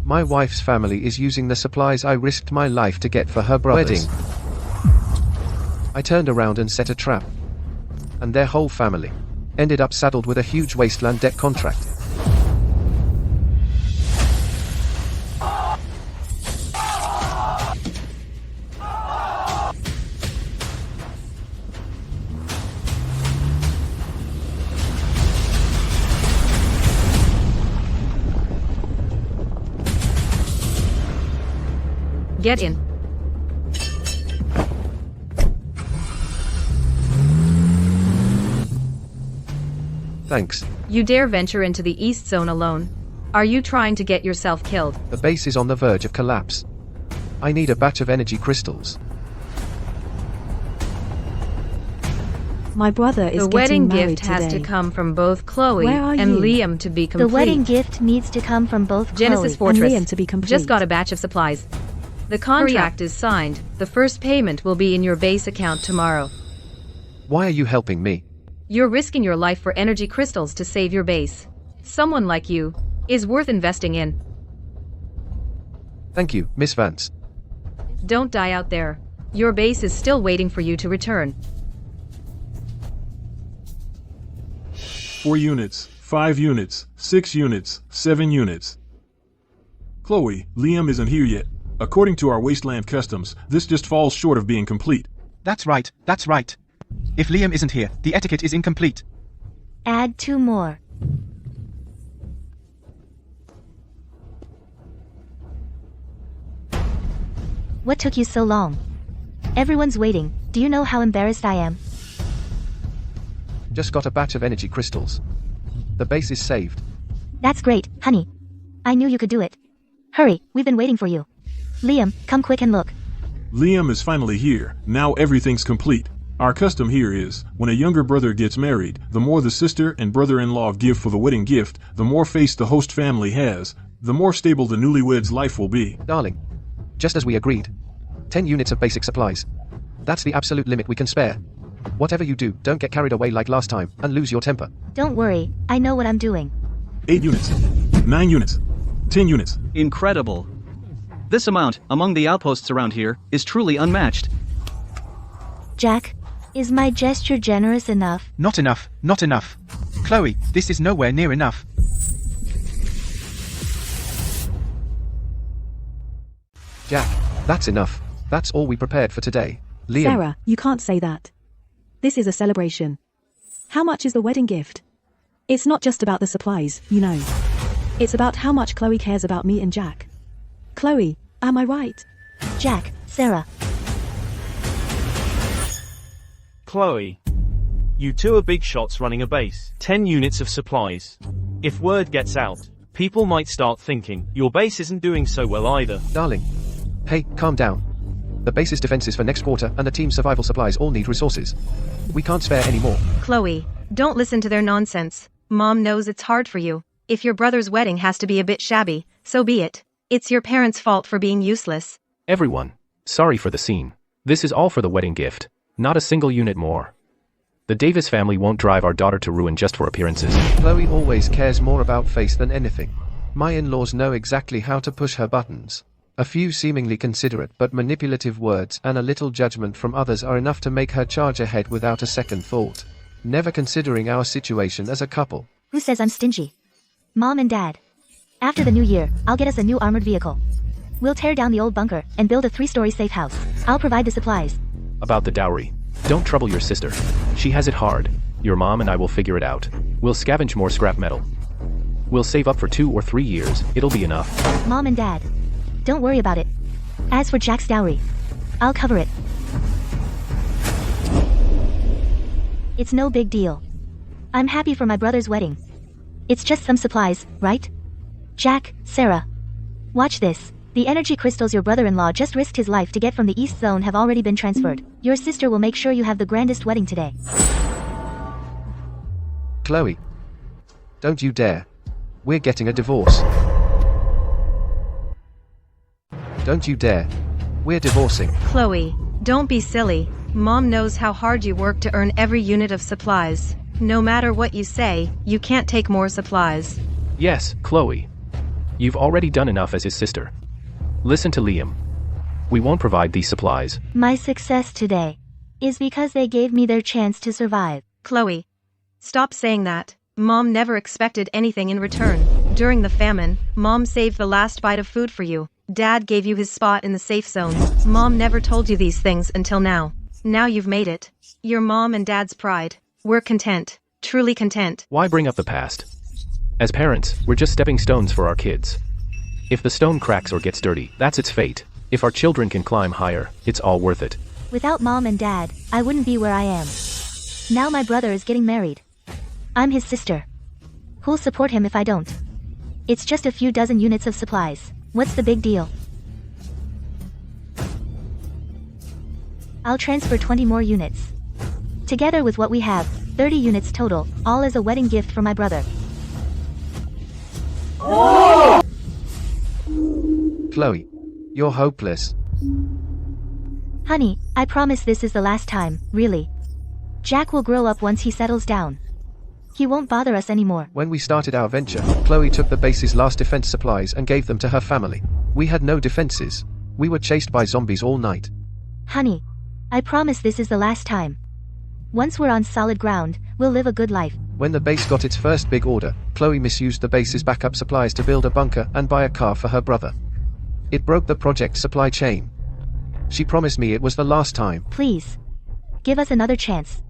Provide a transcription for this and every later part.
My wife's family is using the supplies I risked my life to get for her brother's wedding. I turned around and set a trap. And their whole family ended up saddled with a huge wasteland debt contract. Get in. Thanks. You dare venture into the East Zone alone? Are you trying to get yourself killed? The base is on the verge of collapse. I need a batch of energy crystals. My brother is The getting wedding married gift has today. to come from both Chloe Where are and you? Liam to be complete. The wedding gift needs to come from both Genesis Chloe. Fortress. Liam to be complete. Just got a batch of supplies. The contract is signed. The first payment will be in your base account tomorrow. Why are you helping me? You're risking your life for energy crystals to save your base. Someone like you is worth investing in. Thank you, Miss Vance. Don't die out there. Your base is still waiting for you to return. 4 units, 5 units, 6 units, 7 units. Chloe, Liam isn't here yet. According to our Wasteland customs, this just falls short of being complete. That's right, that's right. If Liam isn't here, the etiquette is incomplete. Add 2 more. What took you so long? Everyone's waiting. Do you know how embarrassed I am? Just got a batch of energy crystals. The base is saved. That's great, honey. I knew you could do it. Hurry, we've been waiting for you. Liam, come quick and look. Liam is finally here. Now everything's complete. Our custom here is, when a younger brother gets married, the more the sister and brother-in-law give for the wedding gift, the more face the host family has, the more stable the newlyweds' life will be. Darling, just as we agreed. 10 units of basic supplies. That's the absolute limit we can spare. Whatever you do, don't get carried away like last time, and lose your temper. Don't worry, I know what I'm doing. 8 units, 9 units, 10 units. Incredible. This amount, among the outposts around here, is truly unmatched. Jack, is my gesture generous enough? Not enough, not enough. Chloe, this is nowhere near enough. Jack, that's enough. That's all we prepared for today. Liam. Sarah, you can't say that. This is a celebration. How much is the wedding gift? It's not just about the supplies, you know. It's about how much Chloe cares about me and Jack. Chloe, am I right? Jack, Sarah. Chloe. You two are big shots running a base. 10 units of supplies. If word gets out, people might start thinking, your base isn't doing so well either. Darling. Hey, calm down. The base's defenses for next quarter and the team's survival supplies all need resources. We can't spare any more. Chloe, don't listen to their nonsense. Mom knows it's hard for you. If your brother's wedding has to be a bit shabby, so be it. It's your parents' fault for being useless. Everyone, sorry for the scene. This is all for the wedding gift, not a single unit more. The Davis family won't drive our daughter to ruin just for appearances. Chloe always cares more about face than anything. My in-laws know exactly how to push her buttons. A few seemingly considerate but manipulative words and a little judgment from others are enough to make her charge ahead without a second thought. Never considering our situation as a couple. Who says I'm stingy? Mom and Dad. After the new year, I'll get us a new armored vehicle. We'll tear down the old bunker and build a 3-story safe house. I'll provide the supplies. About the dowry. Don't trouble your sister. She has it hard. Your mom and I will figure it out. We'll scavenge more scrap metal. We'll save up for 2 or 3 years. It'll be enough. Mom and Dad. Don't worry about it. As for Jack's dowry, I'll cover it. It's no big deal. I'm happy for my brother's wedding. It's just some supplies, right? Jack, Sarah. Watch this. The energy crystals your brother-in-law just risked his life to get from the East Zone have already been transferred. Your sister will make sure you have the grandest wedding today. Chloe. Don't you dare. We're getting a divorce. Don't you dare. We're divorcing. Chloe, don't be silly. Mom knows how hard you work to earn every unit of supplies. No matter what you say, you can't take more supplies. Yes, Chloe. You've already done enough as his sister. Listen to Liam. We won't provide these supplies. My success today is because they gave me their chance to survive. Chloe. Stop saying that. Mom never expected anything in return. During the famine, Mom saved the last bite of food for you. Dad gave you his spot in the safe zone. Mom never told you these things until now. Now you've made it. You're Mom and Dad's pride. We're content. Truly content. Why bring up the past? As parents, we're just stepping stones for our kids. If the stone cracks or gets dirty, that's its fate. If our children can climb higher, it's all worth it. Without Mom and Dad, I wouldn't be where I am. Now my brother is getting married. I'm his sister. Who'll support him if I don't? It's just a few dozen units of supplies. What's the big deal? I'll transfer 20 more units. Together with what we have, 30 units total, all as a wedding gift for my brother. Chloe. You're hopeless. Honey, I promise this is the last time, really. Jack will grow up once he settles down. He won't bother us anymore. When we started our venture, Chloe took the base's last defense supplies and gave them to her family. We had no defenses. We were chased by zombies all night. Honey, I promise this is the last time. Once we're on solid ground, we'll live a good life. When the base got its first big order, Chloe misused the base's backup supplies to build a bunker and buy a car for her brother. It broke the project supply chain. She promised me it was the last time. Please. Give us another chance.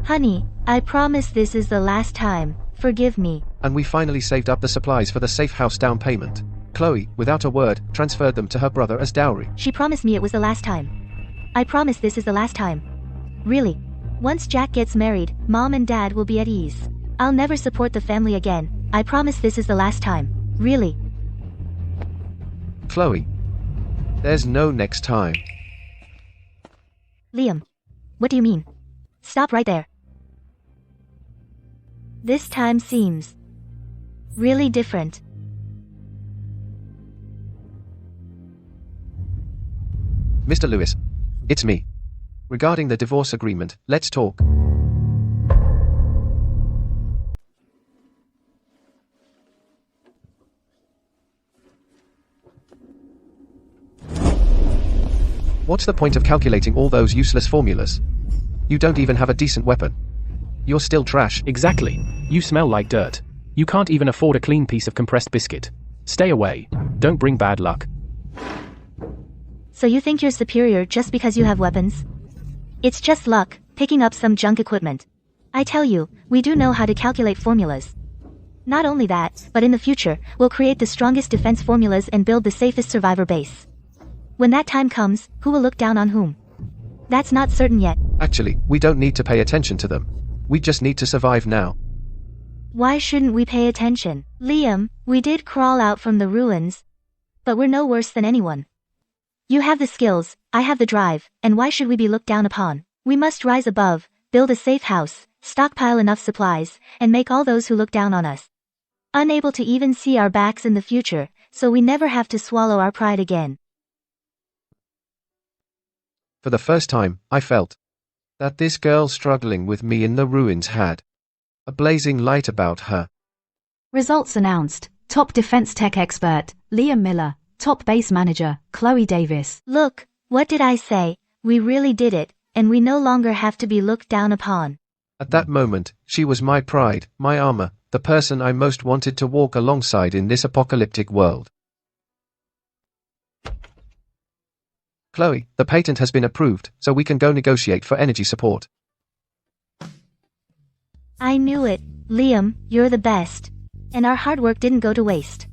Honey, I promise this is the last time. Forgive me. And we finally saved up the supplies for the safe house down payment. Chloe, without a word, transferred them to her brother as dowry. She promised me it was the last time. I promise this is the last time. Really. Once Jack gets married, Mom and Dad will be at ease. I'll never support the family again. I promise this is the last time. Really. Chloe. There's no next time. Liam. What do you mean? Stop right there. This time seems really different. Mr. Lewis. It's me. Regarding the divorce agreement, let's talk. What's the point of calculating all those useless formulas? You don't even have a decent weapon. You're still trash. Exactly. You smell like dirt. You can't even afford a clean piece of compressed biscuit. Stay away. Don't bring bad luck. So you think you're superior just because you have weapons? It's just luck, picking up some junk equipment. I tell you, we do know how to calculate formulas. Not only that, but in the future, we'll create the strongest defense formulas and build the safest survivor base. When that time comes, who will look down on whom? That's not certain yet. Actually, we don't need to pay attention to them. We just need to survive now. Why shouldn't we pay attention? Liam, we did crawl out from the ruins. But we're no worse than anyone. You have the skills, I have the drive, and why should we be looked down upon? We must rise above, build a safe house, stockpile enough supplies, and make all those who look down on us unable to even see our backs in the future, so we never have to swallow our pride again. For the first time, I felt that this girl struggling with me in the ruins had a blazing light about her. Results announced. Top defense tech expert, Liam Miller. Top base manager, Chloe Davis. Look, what did I say? We really did it, and we no longer have to be looked down upon. At that moment, she was my pride, my armor, the person I most wanted to walk alongside in this apocalyptic world. Chloe, the patent has been approved, so we can go negotiate for energy support. I knew it. Liam, you're the best. And our hard work didn't go to waste.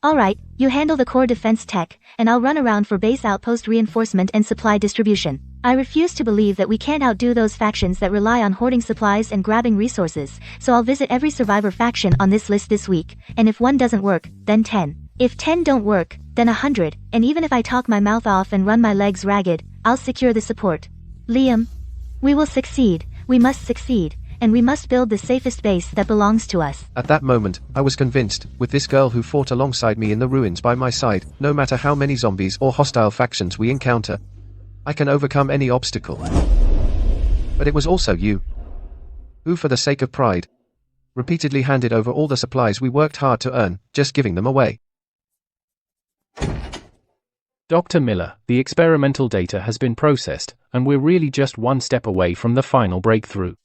Alright, you handle the core defense tech, and I'll run around for base outpost reinforcement and supply distribution. I refuse to believe that we can't outdo those factions that rely on hoarding supplies and grabbing resources, so I'll visit every survivor faction on this list this week, and if one doesn't work, then 10. If 10 don't work, then 100, and even if I talk my mouth off and run my legs ragged, I'll secure the support. Liam, we will succeed, we must succeed. And we must build the safest base that belongs to us. At that moment, I was convinced, with this girl who fought alongside me in the ruins by my side, no matter how many zombies or hostile factions we encounter, I can overcome any obstacle. But it was also you, who for the sake of pride, Repeatedly handed over all the supplies we worked hard to earn, just giving them away. Dr. Miller, the experimental data has been processed, and we're really just one step away from the final breakthrough.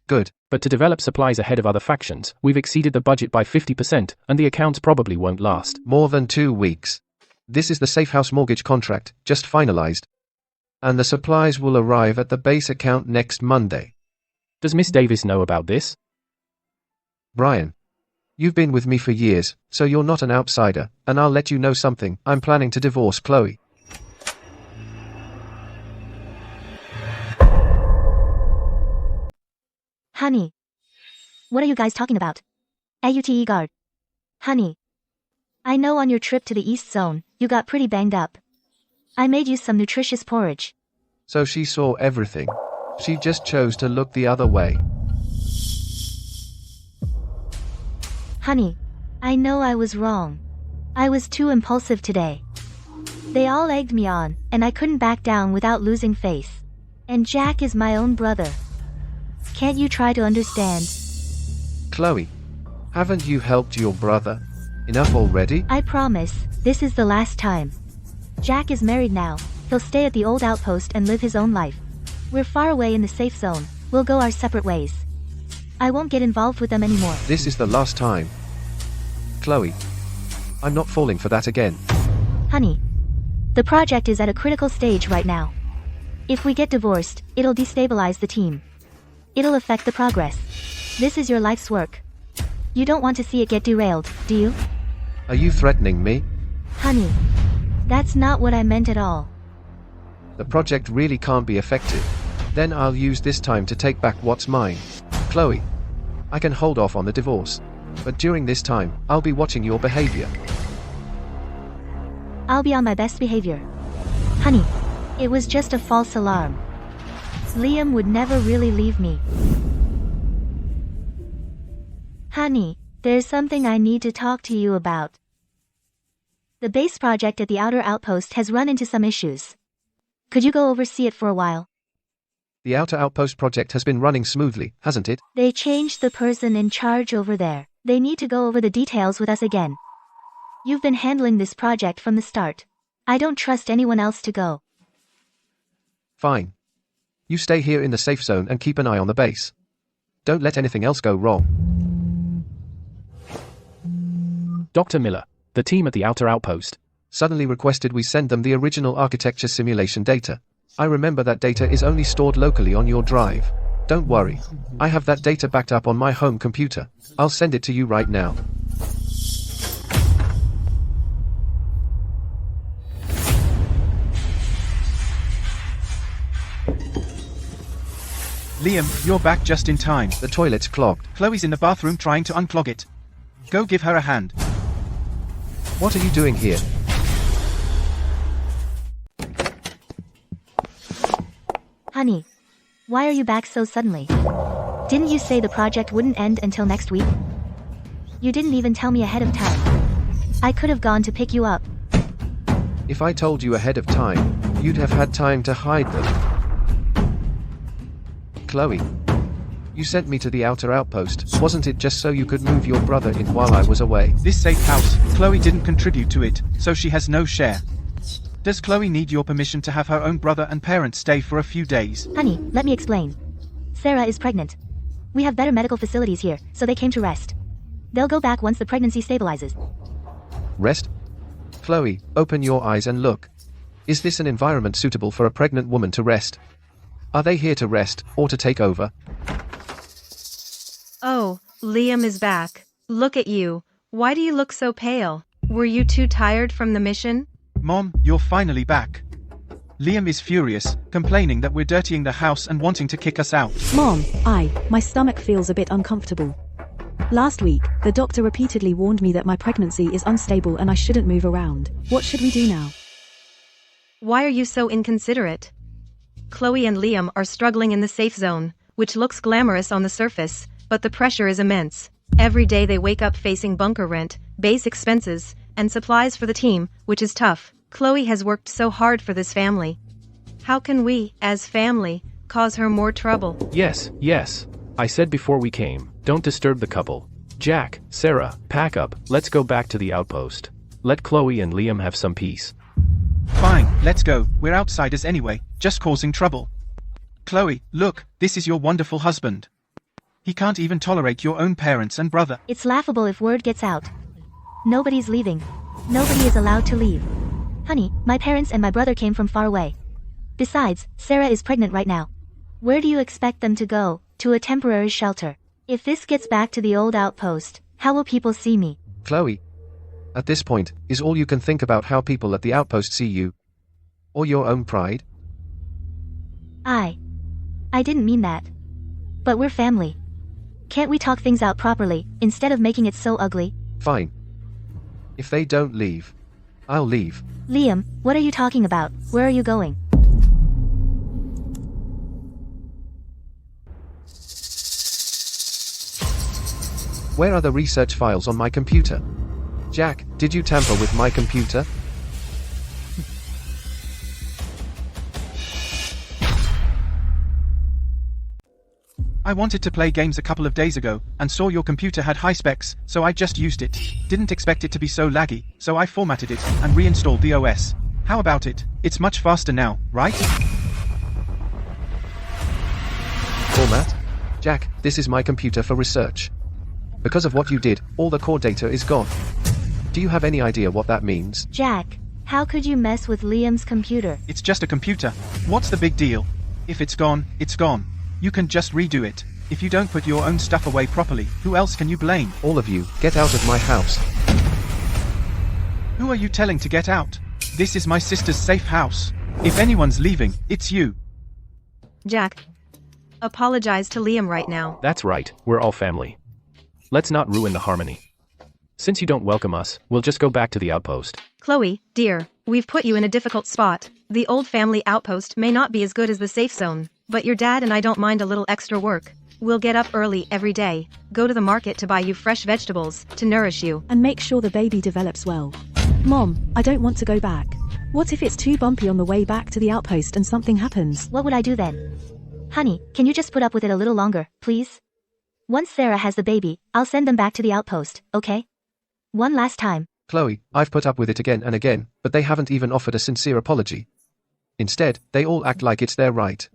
Good. But to develop supplies ahead of other factions, we've exceeded the budget by 50%, and the accounts probably won't last. More than 2 weeks. This is the safe house mortgage contract, just finalized. And the supplies will arrive at the base account next Monday. Does Miss Davis know about this? Brian, you've been with me for years, so you're not an outsider, and I'll let you know something. I'm planning to divorce Chloe. Honey. What are you guys talking about? AUTE guard. Honey. I know on your trip to the East Zone, you got pretty banged up. I made you some nutritious porridge. So she saw everything. She just chose to look the other way. Honey. I know I was wrong. I was too impulsive today. They all egged me on, and I couldn't back down without losing face. And Jack is my own brother. Can't you try to understand? Chloe, haven't you helped your brother enough already? I promise, this is the last time. Jack is married now. He'll stay at the old outpost and live his own life. We're far away in the safe zone. We'll go our separate ways. I won't get involved with them anymore. This is the last time. Chloe, I'm not falling for that again. Honey, the project is at a critical stage right now. If we get divorced, it'll destabilize the team. It'll affect the progress. This is your life's work. You don't want to see it get derailed, do you? Are you threatening me? Honey, that's not what I meant at all. The project really can't be effective. Then I'll use this time to take back what's mine. Chloe, I can hold off on the divorce. But during this time, I'll be watching your behavior. I'll be on my best behavior. Honey, it was just a false alarm. Liam would never really leave me. Honey, there's something I need to talk to you about. The base project at the outer outpost has run into some issues. Could you go oversee it for a while? The outer outpost project has been running smoothly, hasn't it? They changed the person in charge over there. They need to go over the details with us again. You've been handling this project from the start. I don't trust anyone else to go. Fine. You stay here in the safe zone and keep an eye on the base. Don't let anything else go wrong. Dr. Miller, the team at the outer outpost, suddenly requested we send them the original architecture simulation data. I remember that data is only stored locally on your drive. Don't worry. I have that data backed up on my home computer. I'll send it to you right now. Liam, you're back just in time. The toilet's clogged. Chloe's in the bathroom trying to unclog it. Go give her a hand. What are you doing here? Honey, why are you back so suddenly? Didn't you say the project wouldn't end until next week? You didn't even tell me ahead of time. I could have gone to pick you up. If I told you ahead of time, you'd have had time to hide them. Chloe, you sent me to the outer outpost. Wasn't it just so you could move your brother in while I was away? This safe house, Chloe didn't contribute to it, so she has no share. Does Chloe need your permission to have her own brother and parents stay for a few days? Honey, let me explain. Sarah is pregnant. We have better medical facilities here, so they came to rest. They'll go back once the pregnancy stabilizes. Rest? Chloe, open your eyes and look. Is this an environment suitable for a pregnant woman to rest? Are they here to rest, or to take over? Oh, Liam is back. Look at you. Why do you look so pale? Were you too tired from the mission? Mom, you're finally back. Liam is furious, complaining that we're dirtying the house and wanting to kick us out. Mom, my stomach feels a bit uncomfortable. Last week, the doctor repeatedly warned me that my pregnancy is unstable and I shouldn't move around. What should we do now? Why are you so inconsiderate? Chloe and Liam are struggling in the safe zone, which looks glamorous on the surface, but the pressure is immense. Every day they wake up facing bunker rent, base expenses, and supplies for the team, which is tough. Chloe has worked so hard for this family. How can we, as family, cause her more trouble? Yes. I said before we came, don't disturb the couple. Jack, Sarah, pack up, let's go back to the outpost. Let Chloe and Liam have some peace. Fine, let's go. We're outsiders anyway, just causing trouble. Chloe, look, this is your wonderful husband. He can't even tolerate your own parents and brother. It's laughable if word gets out. Nobody's leaving. Nobody is allowed to leave. Honey, my parents and my brother came from far away. Besides, Sarah is pregnant right now. Where do you expect them to go? To a temporary shelter. If this gets back to the old outpost, how will people see me? Chloe, at this point, is all you can think about how people at the outpost see you? Or your own pride? I didn't mean that. But we're family. Can't we talk things out properly, instead of making it so ugly? Fine. If they don't leave, I'll leave. Liam, what are you talking about? Where are you going? Where are the research files on my computer? Jack, did you tamper with my computer? I wanted to play games a couple of days ago, and saw your computer had high specs, so I just used it. Didn't expect it to be so laggy, so I formatted it, and reinstalled the OS. How about it? It's much faster now, right? Format? Jack, this is my computer for research. Because of what you did, all the core data is gone. Do you have any idea what that means? Jack, how could you mess with Liam's computer? It's just a computer. What's the big deal? If it's gone, it's gone. You can just redo it. If you don't put your own stuff away properly, who else can you blame? All of you, get out of my house. Who are you telling to get out? This is my sister's safe house. If anyone's leaving, it's you. Jack, apologize to Liam right now. That's right, we're all family. Let's not ruin the harmony. Since you don't welcome us, we'll just go back to the outpost. Chloe, dear, we've put you in a difficult spot. The old family outpost may not be as good as the safe zone, but your dad and I don't mind a little extra work. We'll get up early every day, go to the market to buy you fresh vegetables, to nourish you. And make sure the baby develops well. Mom, I don't want to go back. What if it's too bumpy on the way back to the outpost and something happens? What would I do then? Honey, can you just put up with it a little longer, please? Once Sarah has the baby, I'll send them back to the outpost, okay? One last time. Chloe, I've put up with it again and again, but they haven't even offered a sincere apology. Instead, they all act like it's their right.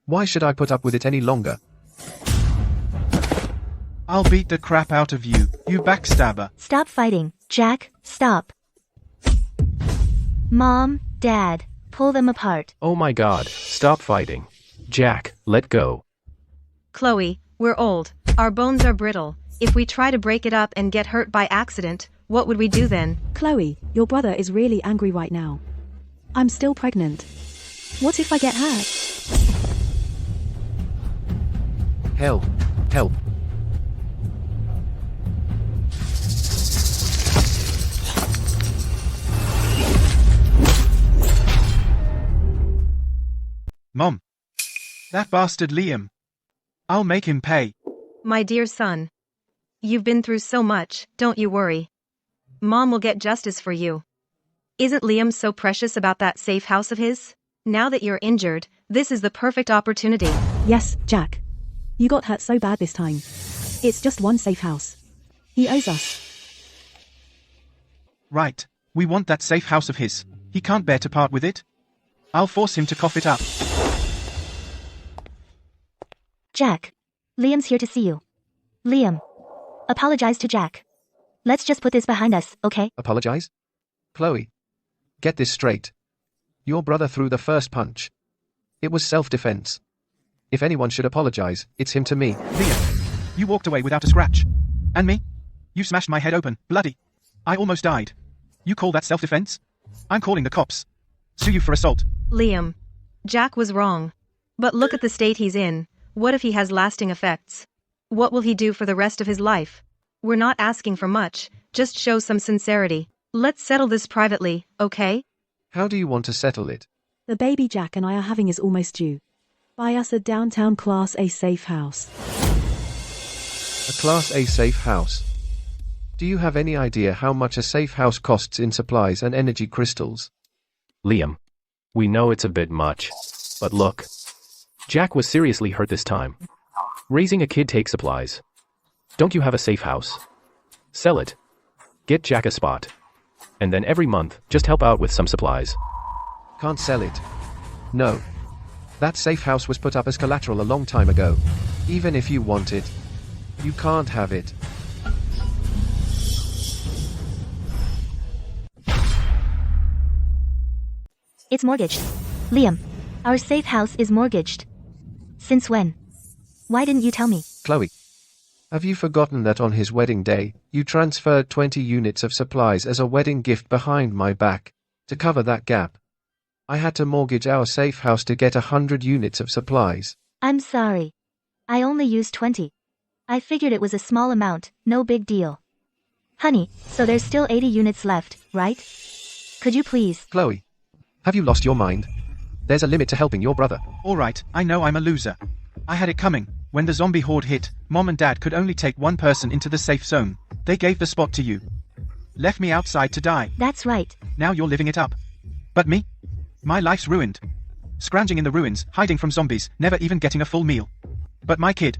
Why should I put up with it any longer? I'll beat the crap out of you, you backstabber. Stop fighting, Jack, stop. Mom, Dad, pull them apart. Oh my god, stop fighting. Jack, let go. Chloe, we're old. Our bones are brittle. If we try to break it up and get hurt by accident, what would we do then? Chloe, your brother is really angry right now. I'm still pregnant. What if I get hurt? Help. Help. Mom. That bastard Liam. I'll make him pay. My dear son. You've been through so much, don't you worry. Mom will get justice for you. Isn't Liam so precious about that safe house of his? Now that you're injured, this is the perfect opportunity. Yes, Jack. You got hurt so bad this time. It's just one safe house. He owes us. Right. We want that safe house of his. He can't bear to part with it. I'll force him to cough it up. Jack. Liam's here to see you. Liam. Apologize to Jack. Let's just put this behind us, okay? Apologize? Chloe. Get this straight. Your brother threw the first punch. It was self-defense. If anyone should apologize, it's him to me. Liam. You walked away without a scratch. And me? You smashed my head open, bloody. I almost died. You call that self-defense? I'm calling the cops. Sue you for assault. Liam. Jack was wrong. But look at the state he's in. What if he has lasting effects? What will he do for the rest of his life? We're not asking for much, just show some sincerity. Let's settle this privately, okay? How do you want to settle it? The baby Jack and I are having is almost due. Buy us a downtown Class A safe house. A Class A safe house. Do you have any idea how much a safe house costs in supplies and energy crystals? Liam. We know it's a bit much. But look. Jack was seriously hurt this time. Raising a kid takes supplies. Don't you have a safe house? Sell it. Get Jack a spot. And then every month, just help out with some supplies. Can't sell it. No. That safe house was put up as collateral a long time ago. Even if you want it, you can't have it. It's mortgaged. Liam, our safe house is mortgaged. Since when? Why didn't you tell me? Chloe. Have you forgotten that on his wedding day, you transferred 20 units of supplies as a wedding gift behind my back? To cover that gap, I had to mortgage our safe house to get 100 units of supplies. I'm sorry. I only used 20. I figured it was a small amount, no big deal. Honey, so there's still 80 units left, right? Could you please? Chloe. Have you lost your mind? There's a limit to helping your brother. Alright, I know I'm a loser. I had it coming. When the zombie horde hit, Mom and Dad could only take one person into the safe zone. They gave the spot to you. Left me outside to die. That's right. Now you're living it up. But me? My life's ruined. Scrounging in the ruins, hiding from zombies, never even getting a full meal. But my kid,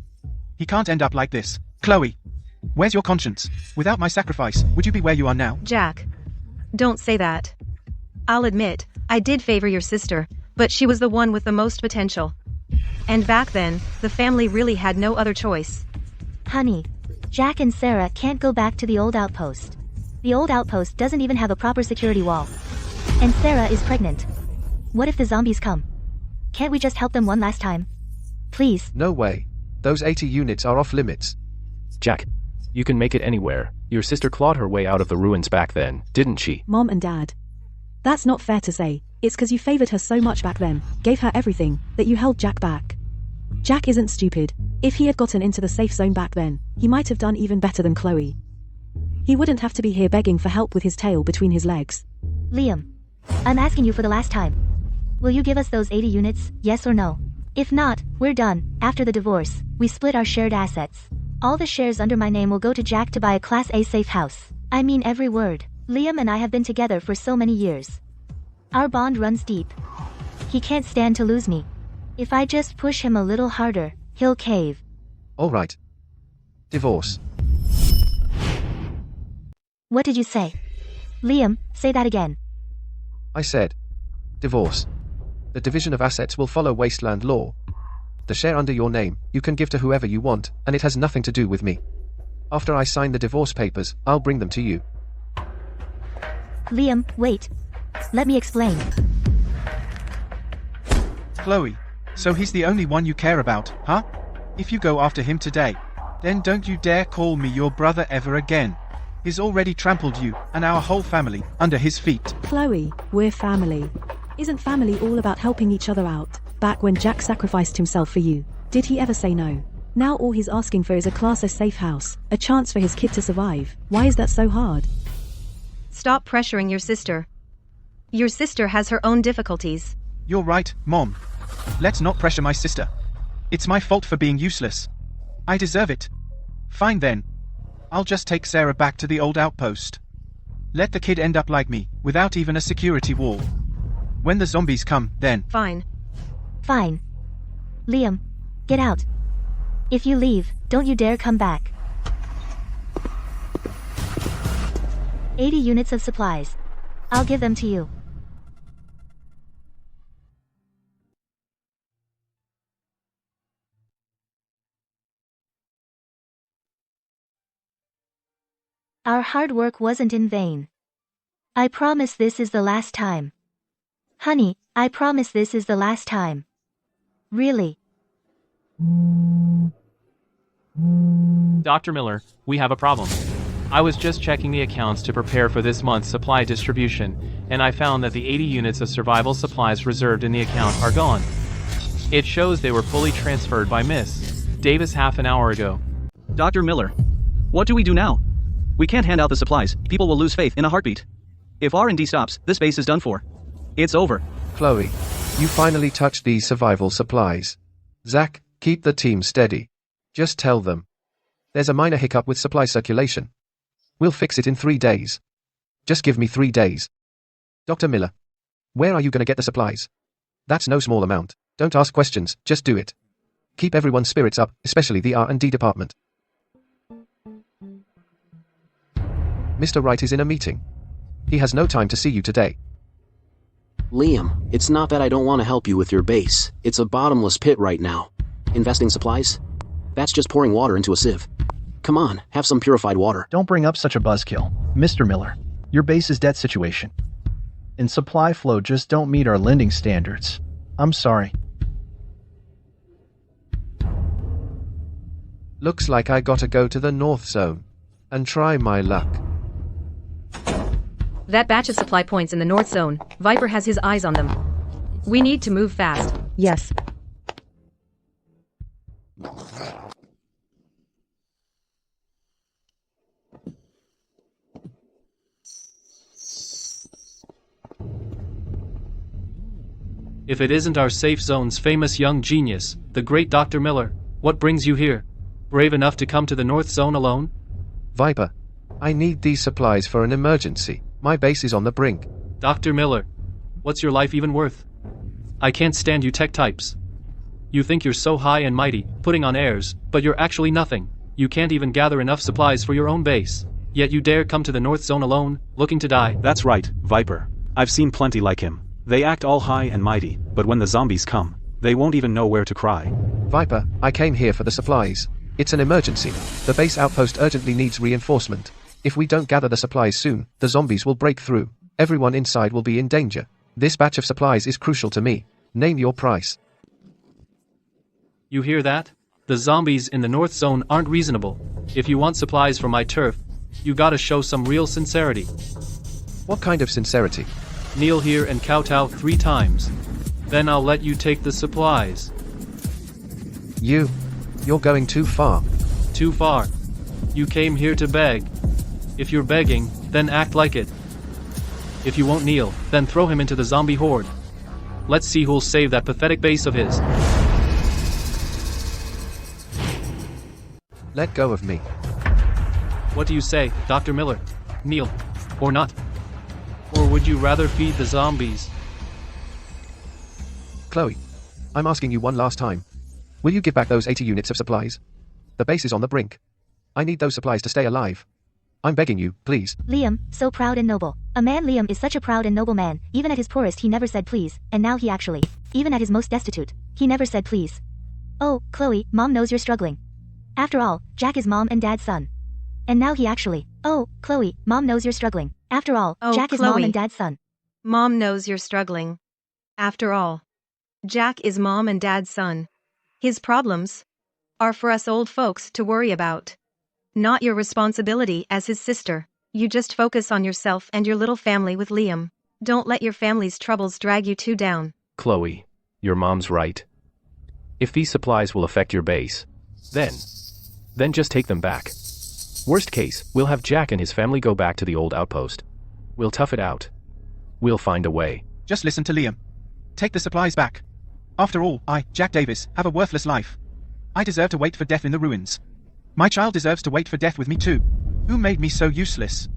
he can't end up like this. Chloe, where's your conscience? Without my sacrifice, would you be where you are now? Jack. Don't say that. I'll admit, I did favor your sister, but she was the one with the most potential. And back then, the family really had no other choice. Honey, Jack and Sarah can't go back to the old outpost. The old outpost doesn't even have a proper security wall. And Sarah is pregnant. What if the zombies come? Can't we just help them one last time? Please. No way. Those 80 units are off limits. Jack, you can make it anywhere. Your sister clawed her way out of the ruins back then, didn't she? Mom and Dad. That's not fair to say. It's because you favored her so much back then, gave her everything, that you held Jack back. Jack isn't stupid. If he had gotten into the safe zone back then, he might have done even better than Chloe. He wouldn't have to be here begging for help with his tail between his legs. Liam, I'm asking you for the last time. Will you give us those 80 units, yes or no? If not, we're done. After the divorce, we split our shared assets. All the shares under my name will go to Jack to buy a Class A safe house. I mean every word. Liam and I have been together for so many years. Our bond runs deep. He can't stand to lose me. If I just push him a little harder, he'll cave. Alright. Divorce. What did you say? Liam, say that again. I said. Divorce. The division of assets will follow wasteland law. The share under your name, you can give to whoever you want, and it has nothing to do with me. After I sign the divorce papers, I'll bring them to you. Liam, wait. Let me explain. Chloe, so he's the only one you care about, huh? If you go after him today, then don't you dare call me your brother ever again. He's already trampled you, and our whole family, under his feet. Chloe, we're family. Isn't family all about helping each other out? Back when Jack sacrificed himself for you, did he ever say no? Now all he's asking for is a Class A safe house, a chance for his kid to survive. Why is that so hard? Stop pressuring your sister. Your sister has her own difficulties. You're right, Mom. Let's not pressure my sister. It's my fault for being useless. I deserve it. Fine then. I'll just take Sarah back to the old outpost. Let the kid end up like me, without even a security wall. When the zombies come, then. Fine. Fine. Liam, get out. If you leave, don't you dare come back. 80 units of supplies. I'll give them to you. Our hard work wasn't in vain. I promise this is the last time. Honey, I promise this is the last time. Really. Dr. Miller, we have a problem. I was just checking the accounts to prepare for this month's supply distribution, and I found that the 80 units of survival supplies reserved in the account are gone. It shows they were fully transferred by Miss Davis half an hour ago. Dr. Miller, what do we do now? We can't hand out the supplies. People will lose faith in a heartbeat. If R&D stops, this base is done for. It's over. Chloe, you finally touched these survival supplies. Zach, keep the team steady. Just tell them. There's a minor hiccup with supply circulation. We'll fix it in 3 days. Just give me 3 days. Dr. Miller, where are you going to get the supplies? That's no small amount. Don't ask questions, just do it. Keep everyone's spirits up, especially the R&D department. Mr. Wright is in a meeting. He has no time to see you today. Liam, it's not that I don't want to help you with your base. It's a bottomless pit right now. Investing supplies? That's just pouring water into a sieve. Come on, have some purified water. Don't bring up such a buzzkill. Mr. Miller, your base's debt situation and supply flow just don't meet our lending standards. I'm sorry. Looks like I gotta go to the North Zone and try my luck. That batch of supply points in the North Zone, Viper has his eyes on them. We need to move fast. Yes. If it isn't our safe zone's famous young genius, the great Dr. Miller, what brings you here? Brave enough to come to the North Zone alone? Viper, I need these supplies for an emergency. My base is on the brink. Dr. Miller, what's your life even worth? I can't stand you tech types. You think you're so high and mighty, putting on airs, but you're actually nothing. You can't even gather enough supplies for your own base. Yet you dare come to the North Zone alone, looking to die. That's right, Viper. I've seen plenty like him. They act all high and mighty, but when the zombies come, they won't even know where to cry. Viper, I came here for the supplies. It's an emergency. The base outpost urgently needs reinforcement. If we don't gather the supplies soon, the zombies will break through. Everyone inside will be in danger. This batch of supplies is crucial to me. Name your price. You hear that? The zombies in the North Zone aren't reasonable. If you want supplies from my turf, you gotta show some real sincerity. What kind of sincerity? Kneel here and kowtow 3 times. Then I'll let you take the supplies. You're going too far. Too far. You came here to beg. If you're begging, then act like it. If you won't kneel, then throw him into the zombie horde. Let's see who'll save that pathetic base of his. Let go of me. What do you say, Dr. Miller? Kneel. Or not? Or would you rather feed the zombies? Chloe, I'm asking you one last time. Will you give back those 80 units of supplies? The base is on the brink. I need those supplies to stay alive. I'm begging you, please. Liam, so proud and noble. A man Liam is such a proud and noble man. Even at his poorest he never said please, and now he actually. Even at his most destitute, he never said please. Oh, Chloe, Mom knows you're struggling. After all, Jack is Mom and Dad's son. And now he actually. Oh, Chloe, Mom knows you're struggling. After all, Jack is Mom and Dad's son. Mom knows you're struggling. After all, Jack is Mom and Dad's son. His problems are for us old folks to worry about. Not your responsibility as his sister. You just focus on yourself and your little family with Liam. Don't let your family's troubles drag you too down. Chloe, your mom's right. If these supplies will affect your base, then just take them back. Worst case, we'll have Jack and his family go back to the old outpost. We'll tough it out. We'll find a way. Just listen to Liam. Take the supplies back. After all, I, Jack Davis, have a worthless life. I deserve to wait for death in the ruins. My child deserves to wait for death with me too. Who made me so useless?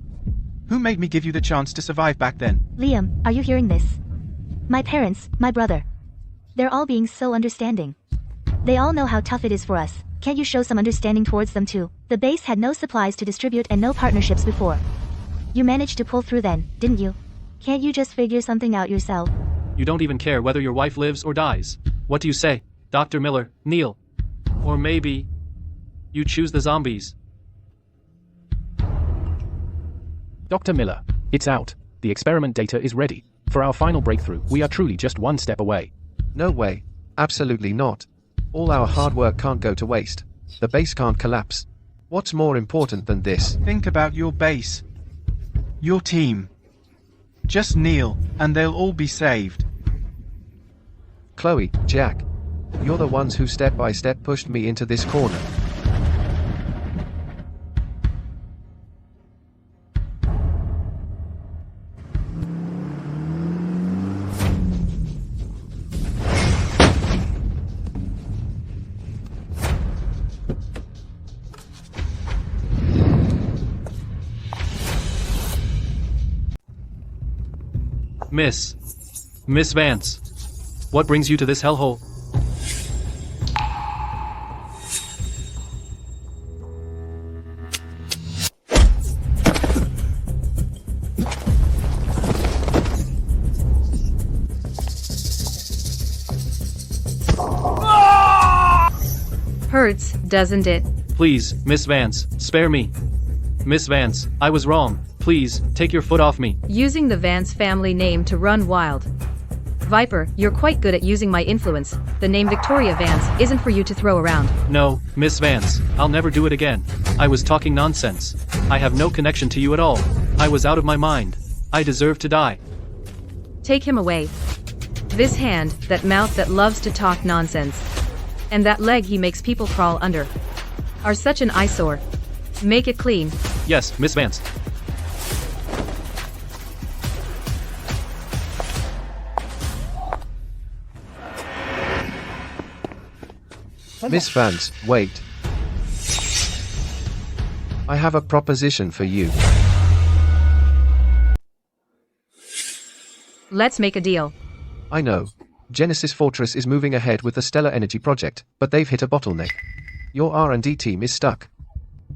Who made me give you the chance to survive back then? Liam, are you hearing this? My parents, my brother. They're all being so understanding. They all know how tough it is for us. Can't you show some understanding towards them too? The base had no supplies to distribute and no partnerships before. You managed to pull through then, didn't you? Can't you just figure something out yourself? You don't even care whether your wife lives or dies. What do you say, Dr. Miller, Neil? Or maybe you choose the zombies. Dr. Miller, it's out. The experiment data is ready. For our final breakthrough, we are truly just one step away. No way. Absolutely not. All our hard work can't go to waste. The base can't collapse. What's more important than this? Think about your base. Your team. Just kneel, and they'll all be saved. Chloe, Jack. You're the ones who step by step pushed me into this corner. Miss Vance, what brings you to this hellhole? hurts, doesn't it? Please, Miss Vance, spare me. Miss Vance, I was wrong. Please, take your foot off me. Using the Vance family name to run wild. Viper, you're quite good at using my influence. The name Victoria Vance isn't for you to throw around. No, Miss Vance, I'll never do it again. I was talking nonsense. I have no connection to you at all. I was out of my mind. I deserve to die. Take him away. This hand, that mouth that loves to talk nonsense, and that leg he makes people crawl under, are such an eyesore. Make it clean. Yes, Miss Vance. Miss Vance, wait. I have a proposition for you. Let's make a deal. I know. Genesis Fortress is moving ahead with the Stellar Energy project, but they've hit a bottleneck. Your R&D team is stuck.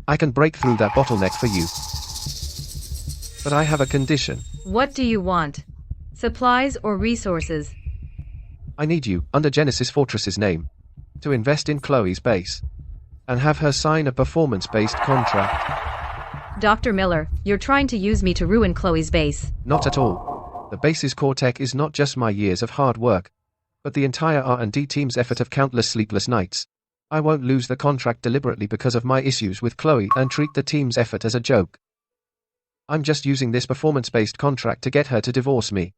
I can break through that bottleneck for you. But I have a condition. What do you want? Supplies or resources? I need you, under Genesis Fortress's name, to invest in Chloe's base and have her sign a performance-based contract. Dr. Miller, you're trying to use me to ruin Chloe's base. Not at all. The base's core tech is not just my years of hard work, but the entire R&D team's effort of countless sleepless nights. I won't lose the contract deliberately because of my issues with Chloe and treat the team's effort as a joke. I'm just using this performance-based contract to get her to divorce me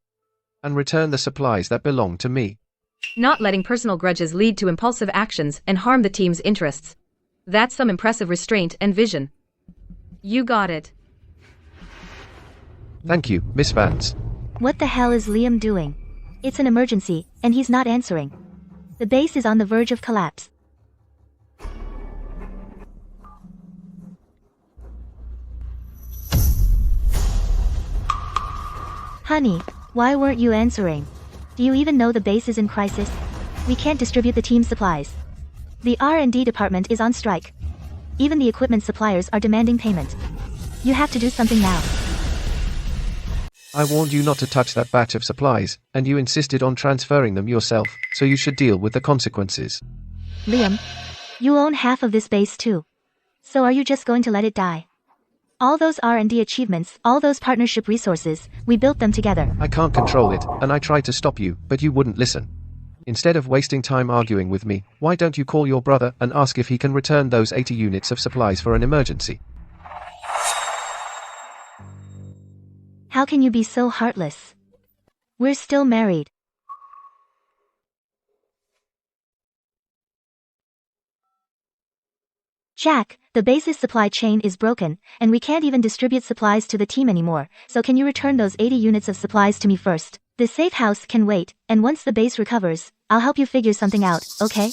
and return the supplies that belong to me. Not letting personal grudges lead to impulsive actions and harm the team's interests. That's some impressive restraint and vision. You got it. Thank you, Miss Vance. What the hell is Liam doing? It's an emergency, and he's not answering. The base is on the verge of collapse. Honey, why weren't you answering? Do you even know the base is in crisis? We can't distribute the team's supplies. The R&D department is on strike. Even the equipment suppliers are demanding payment. You have to do something now. I warned you not to touch that batch of supplies, and you insisted on transferring them yourself, so you should deal with the consequences. Liam, you own half of this base too. So are you just going to let it die? All those R&D achievements, all those partnership resources, we built them together. I can't control it, and I tried to stop you, but you wouldn't listen. Instead of wasting time arguing with me, why don't you call your brother and ask if he can return those 80 units of supplies for an emergency? How can you be so heartless? We're still married. Jack, the base's supply chain is broken, and we can't even distribute supplies to the team anymore, so can you return those 80 units of supplies to me first? The safe house can wait, and once the base recovers, I'll help you figure something out, okay?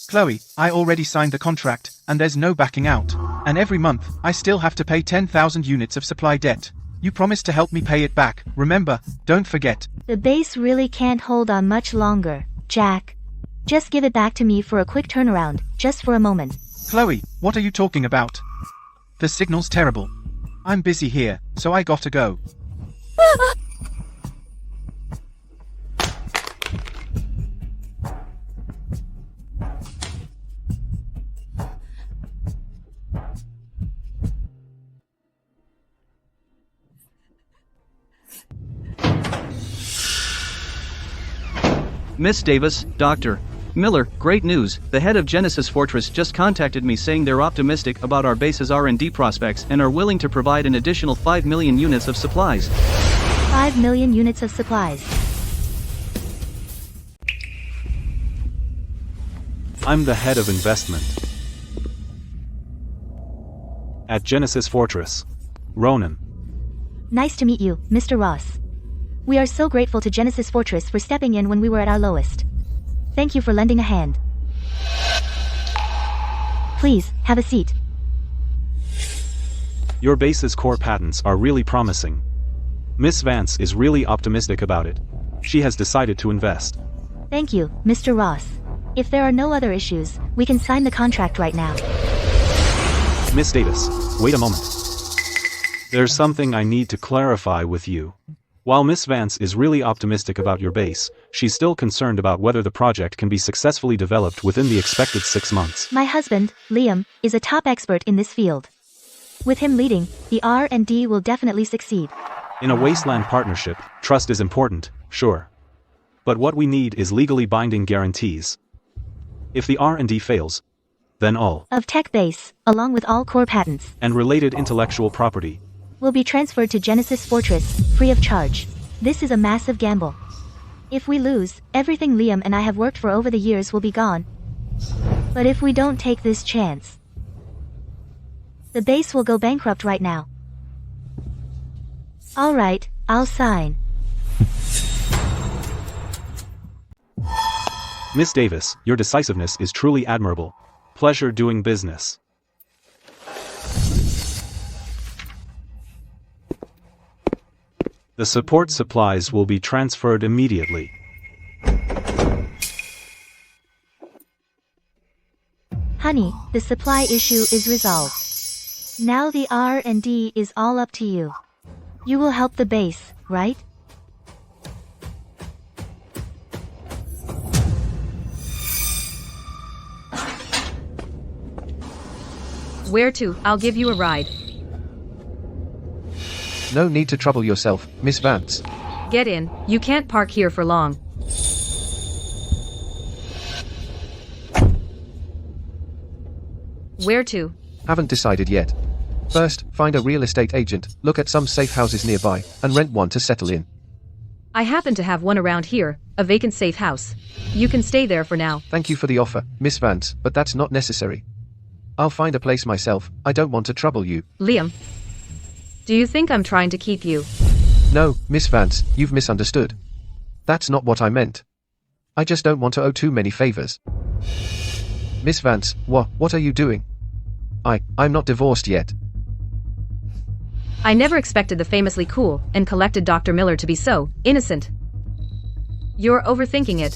Chloe, I already signed the contract, and there's no backing out. And every month, I still have to pay 10,000 units of supply debt. You promised to help me pay it back, remember, don't forget. The base really can't hold on much longer, Jack. Just give it back to me for a quick turnaround, just for a moment. Chloe, what are you talking about? The signal's terrible. I'm busy here, so I gotta go. Miss Davis, Dr. Miller, great news. The head of Genesis Fortress just contacted me saying they're optimistic about our base's R&D prospects and are willing to provide an additional 5 million units of supplies. 5 million units of supplies. I'm the head of investment at Genesis Fortress. Ronan. Nice to meet you, Mr. Ross. We are so grateful to Genesis Fortress for stepping in when we were at our lowest. Thank you for lending a hand. Please, have a seat. Your base's core patents are really promising. Miss Vance is really optimistic about it. She has decided to invest. Thank you, Mr. Ross. If there are no other issues, we can sign the contract right now. Miss Davis, wait a moment. There's something I need to clarify with you. While Miss Vance is really optimistic about your base, she's still concerned about whether the project can be successfully developed within the expected 6 months. My husband, Liam, is a top expert in this field. With him leading, the R&D will definitely succeed. In a wasteland partnership, trust is important, sure. But what we need is legally binding guarantees. If the R&D fails, then all of tech base, along with all core patents, and related intellectual property will be transferred to Genesis Fortress, free of charge. This is a massive gamble. If we lose, everything Liam and I have worked for over the years will be gone. But if we don't take this chance, the base will go bankrupt right now. Alright, I'll sign. Miss Davis, your decisiveness is truly admirable. Pleasure doing business. The support supplies will be transferred immediately. Honey, the supply issue is resolved. Now the R&D is all up to you. You will help the base, right? Where to? I'll give you a ride. No need to trouble yourself, Miss Vance. Get in, you can't park here for long. Where to? Haven't decided yet. First, find a real estate agent, look at some safe houses nearby, and rent one to settle in. I happen to have one around here, a vacant safe house. You can stay there for now. Thank you for the offer, Miss Vance, but that's not necessary. I'll find a place myself, I don't want to trouble you. Liam, do you think I'm trying to keep you? No, Miss Vance, you've misunderstood. That's not what I meant. I just don't want to owe too many favors. Miss Vance, what are you doing? I'm not divorced yet. I never expected the famously cool and collected Dr. Miller to be so innocent. You're overthinking it.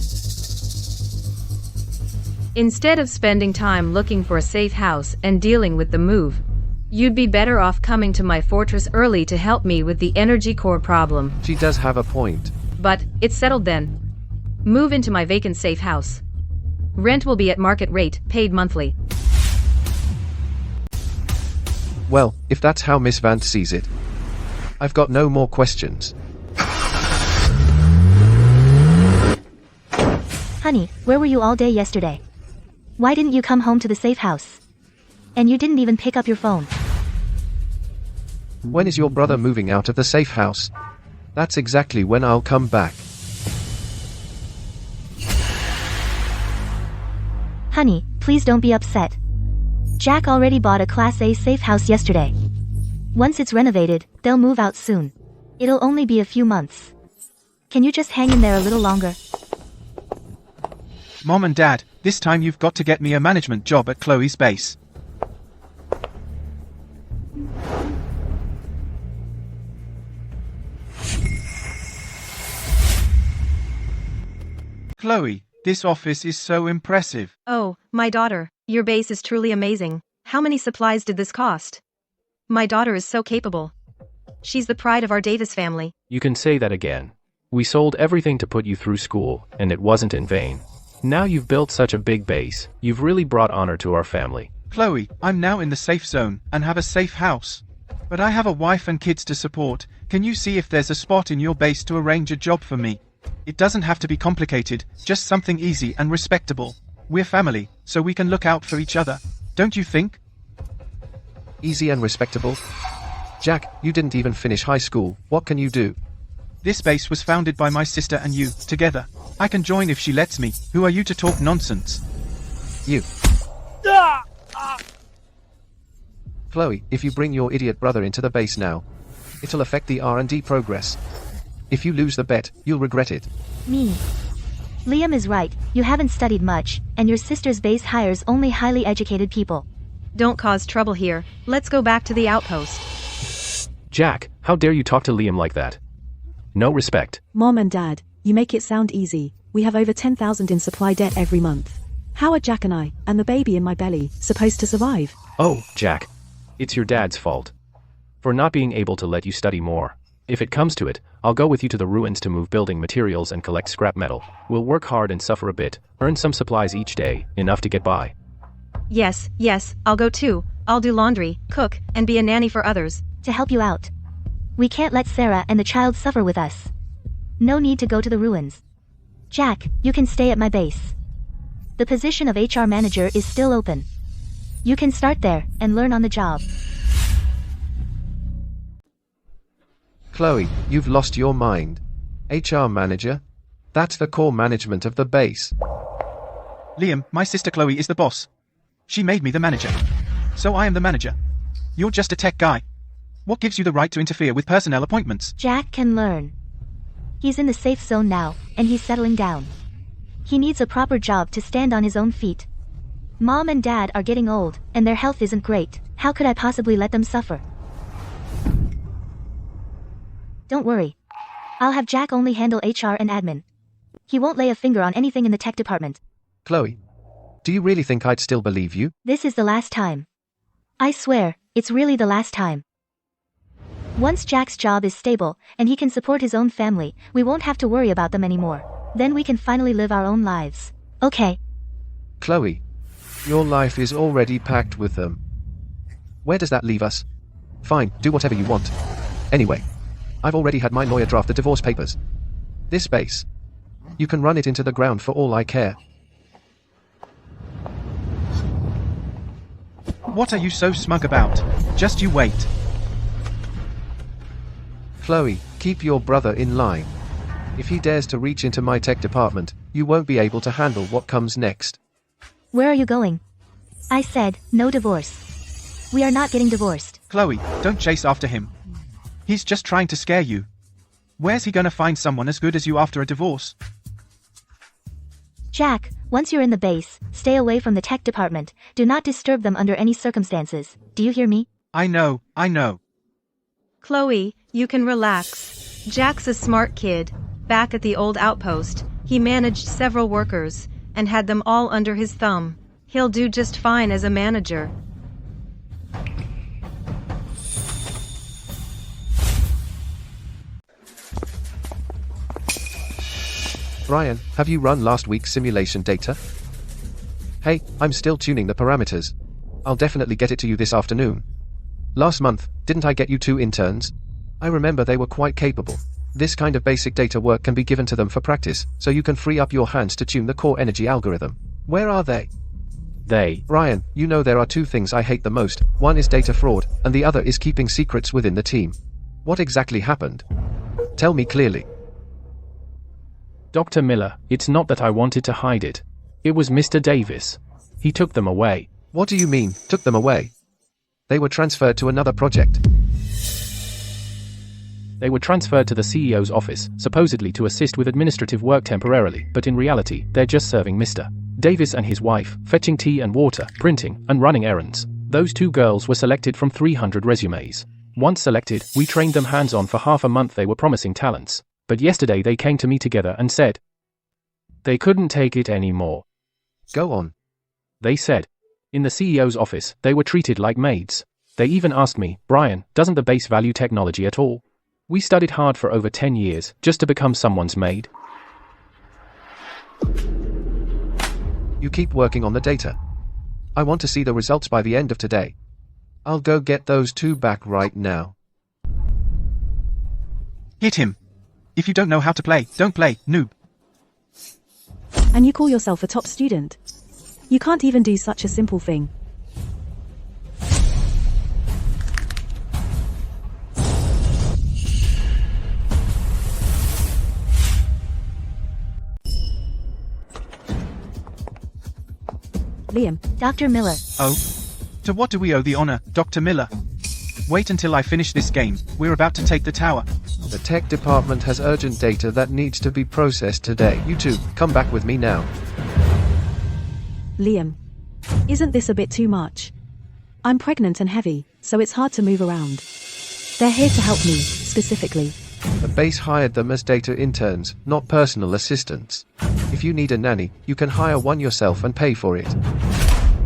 Instead of spending time looking for a safe house and dealing with the move, you'd be better off coming to my fortress early to help me with the energy core problem. She does have a point. But it's settled then. Move into my vacant safe house. Rent will be at market rate, paid monthly. Well, if that's how Miss Vance sees it. I've got no more questions. Honey, where were you all day yesterday? Why didn't you come home to the safe house? And you didn't even pick up your phone. When is your brother moving out of the safe house? That's exactly when I'll come back. Honey, please don't be upset. Jack already bought a Class A safe house yesterday. Once it's renovated, they'll move out soon. It'll only be a few months. Can you just hang in there a little longer? Mom and Dad, this time you've got to get me a management job at Chloe's base. Chloe, this office is so impressive. Oh, my daughter, your base is truly amazing. How many supplies did this cost? My daughter is so capable. She's the pride of our Davis family. You can say that again. We sold everything to put you through school, and it wasn't in vain. Now you've built such a big base, you've really brought honor to our family. Chloe, I'm now in the safe zone and have a safe house. But I have a wife and kids to support. Can you see if there's a spot in your base to arrange a job for me? It doesn't have to be complicated, just something easy and respectable. We're family, so we can look out for each other. Don't you think? Easy and respectable? Jack, you didn't even finish high school, what can you do? This base was founded by my sister and you, together. I can join if she lets me. Who are you to talk nonsense? You. Chloe, if you bring your idiot brother into the base now, it'll affect the R&D progress. If you lose the bet, you'll regret it. Me. Liam is right, you haven't studied much, and your sister's base hires only highly educated people. Don't cause trouble here. Let's go back to the outpost. Jack, how dare you talk to Liam like that? No respect. Mom and Dad, you make it sound easy. We have over 10,000 in supply debt every month. How are Jack and I, and the baby in my belly, supposed to survive? Oh, Jack. It's your dad's fault. For not being able to let you study more. If it comes to it, I'll go with you to the ruins to move building materials and collect scrap metal. We'll work hard and suffer a bit, earn some supplies each day, enough to get by. Yes, I'll go too. I'll do laundry, cook, and be a nanny for others. To help you out. We can't let Sarah and the child suffer with us. No need to go to the ruins. Jack, you can stay at my base. The position of HR manager is still open. You can start there and learn on the job. Chloe, you've lost your mind. HR manager? That's the core management of the base. Liam, my sister Chloe is the boss. She made me the manager. So I am the manager. You're just a tech guy. What gives you the right to interfere with personnel appointments? Jack can learn. He's in the safe zone now, and he's settling down. He needs a proper job to stand on his own feet. Mom and Dad are getting old, and their health isn't great. How could I possibly let them suffer? Don't worry. I'll have Jack only handle HR and admin. He won't lay a finger on anything in the tech department. Chloe, do you really think I'd still believe you? This is the last time. I swear, it's really the last time. Once Jack's job is stable, and he can support his own family, we won't have to worry about them anymore. Then we can finally live our own lives. Okay. Chloe, your life is already packed with them. Where does that leave us? Fine, do whatever you want. Anyway, I've already had my lawyer draft the divorce papers. This base. You can run it into the ground for all I care. What are you so smug about? Just you wait. Chloe, keep your brother in line. If he dares to reach into my tech department, you won't be able to handle what comes next. Where are you going? I said, no divorce. We are not getting divorced. Chloe, don't chase after him. He's just trying to scare you. Where's he gonna find someone as good as you after a divorce? Jack, once you're in the base, stay away from the tech department. Do not disturb them under any circumstances. Do you hear me? I know. Chloe, you can relax. Jack's a smart kid. Back at the old outpost, he managed several workers, and had them all under his thumb. He'll do just fine as a manager. Brian, have you run last week's simulation data? Hey, I'm still tuning the parameters. I'll definitely get it to you this afternoon. Last month, didn't I get you 2 interns? I remember they were quite capable. This kind of basic data work can be given to them for practice, so you can free up your hands to tune the core energy algorithm. Where are they? Brian, you know there are 2 things I hate the most. One is data fraud, and the other is keeping secrets within the team. What exactly happened? Tell me clearly. Dr. Miller, it's not that I wanted to hide it. It was Mr. Davis. He took them away. What do you mean, took them away? They were transferred to another project. They were transferred to the CEO's office, supposedly to assist with administrative work temporarily, but in reality, they're just serving Mr. Davis and his wife, fetching tea and water, printing, and running errands. Those 2 girls were selected from 300 resumes. Once selected, we trained them hands-on for half a month. They were promising talents. But yesterday they came to me together and said they couldn't take it anymore. Go on. They said, in the CEO's office, they were treated like maids. They even asked me, Brian, doesn't the base value technology at all? We studied hard for over 10 years, just to become someone's maid. You keep working on the data. I want to see the results by the end of today. I'll go get those 2 back right now. Hit him. If you don't know how to play, don't play, noob. And you call yourself a top student? You can't even do such a simple thing. Liam. Dr. Miller. Oh? To what do we owe the honor, Dr. Miller? Wait until I finish this game. We're about to take the tower. The tech department has urgent data that needs to be processed today. You 2, come back with me now. Liam. Isn't this a bit too much? I'm pregnant and heavy, so it's hard to move around. They're here to help me, specifically. The base hired them as data interns, not personal assistants. If you need a nanny, you can hire one yourself and pay for it.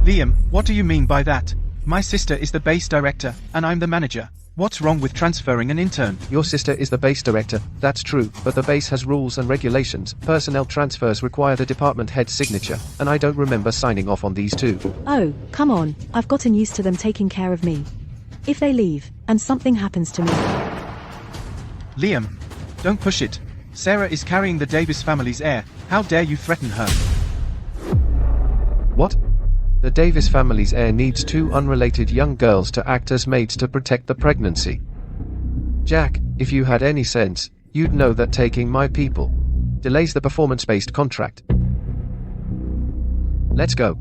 Liam, what do you mean by that? My sister is the base director, and I'm the manager. What's wrong with transferring an intern? Your sister is the base director, that's true, but the base has rules and regulations. Personnel transfers require the department head's signature, and I don't remember signing off on these two. Oh, come on, I've gotten used to them taking care of me. If they leave, and something happens to me. Liam, don't push it. Sarah is carrying the Davis family's heir. How dare you threaten her? What? The Davis family's heir needs two unrelated young girls to act as maids to protect the pregnancy. Jack, if you had any sense, you'd know that taking my people delays the performance-based contract. Let's go.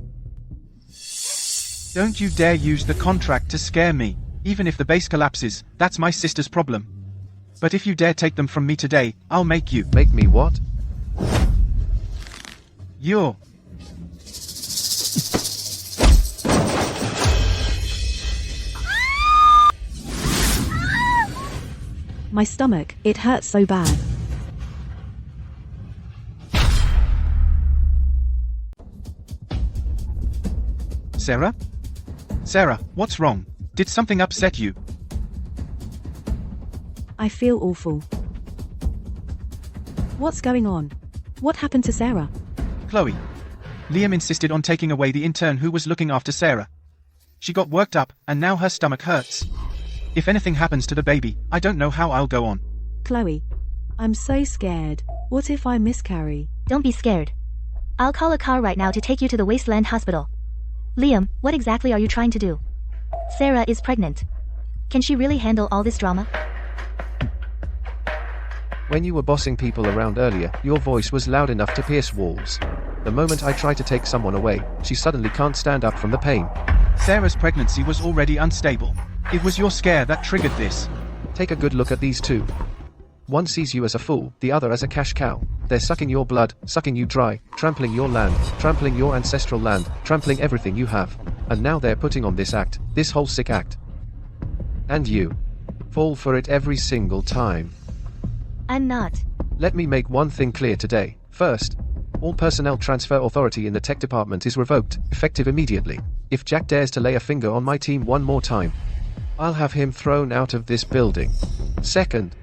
Don't you dare use the contract to scare me. Even if the base collapses, that's my sister's problem. But if you dare take them from me today, I'll make you. Make me what? You're... My stomach, it hurts so bad. Sarah? Sarah, what's wrong? Did something upset you? I feel awful. What's going on? What happened to Sarah? Chloe. Liam insisted on taking away the intern who was looking after Sarah. She got worked up, and now her stomach hurts. If anything happens to the baby, I don't know how I'll go on. Chloe, I'm so scared. What if I miscarry? Don't be scared. I'll call a car right now to take you to the Wasteland Hospital. Liam, what exactly are you trying to do? Sarah is pregnant. Can she really handle all this drama? When you were bossing people around earlier, your voice was loud enough to pierce walls. The moment I try to take someone away, she suddenly can't stand up from the pain. Sarah's pregnancy was already unstable. It was your scare that triggered this. Take a good look at these two. One sees you as a fool, the other as a cash cow. They're sucking your blood, sucking you dry, trampling your land, trampling your ancestral land, trampling everything you have. And now they're putting on this act, this whole sick act. And you fall for it every single time. I'm not. Let me make one thing clear today. First, all personnel transfer authority in the tech department is revoked, effective immediately. If Jack dares to lay a finger on my team one more time, I'll have him thrown out of this building. Second,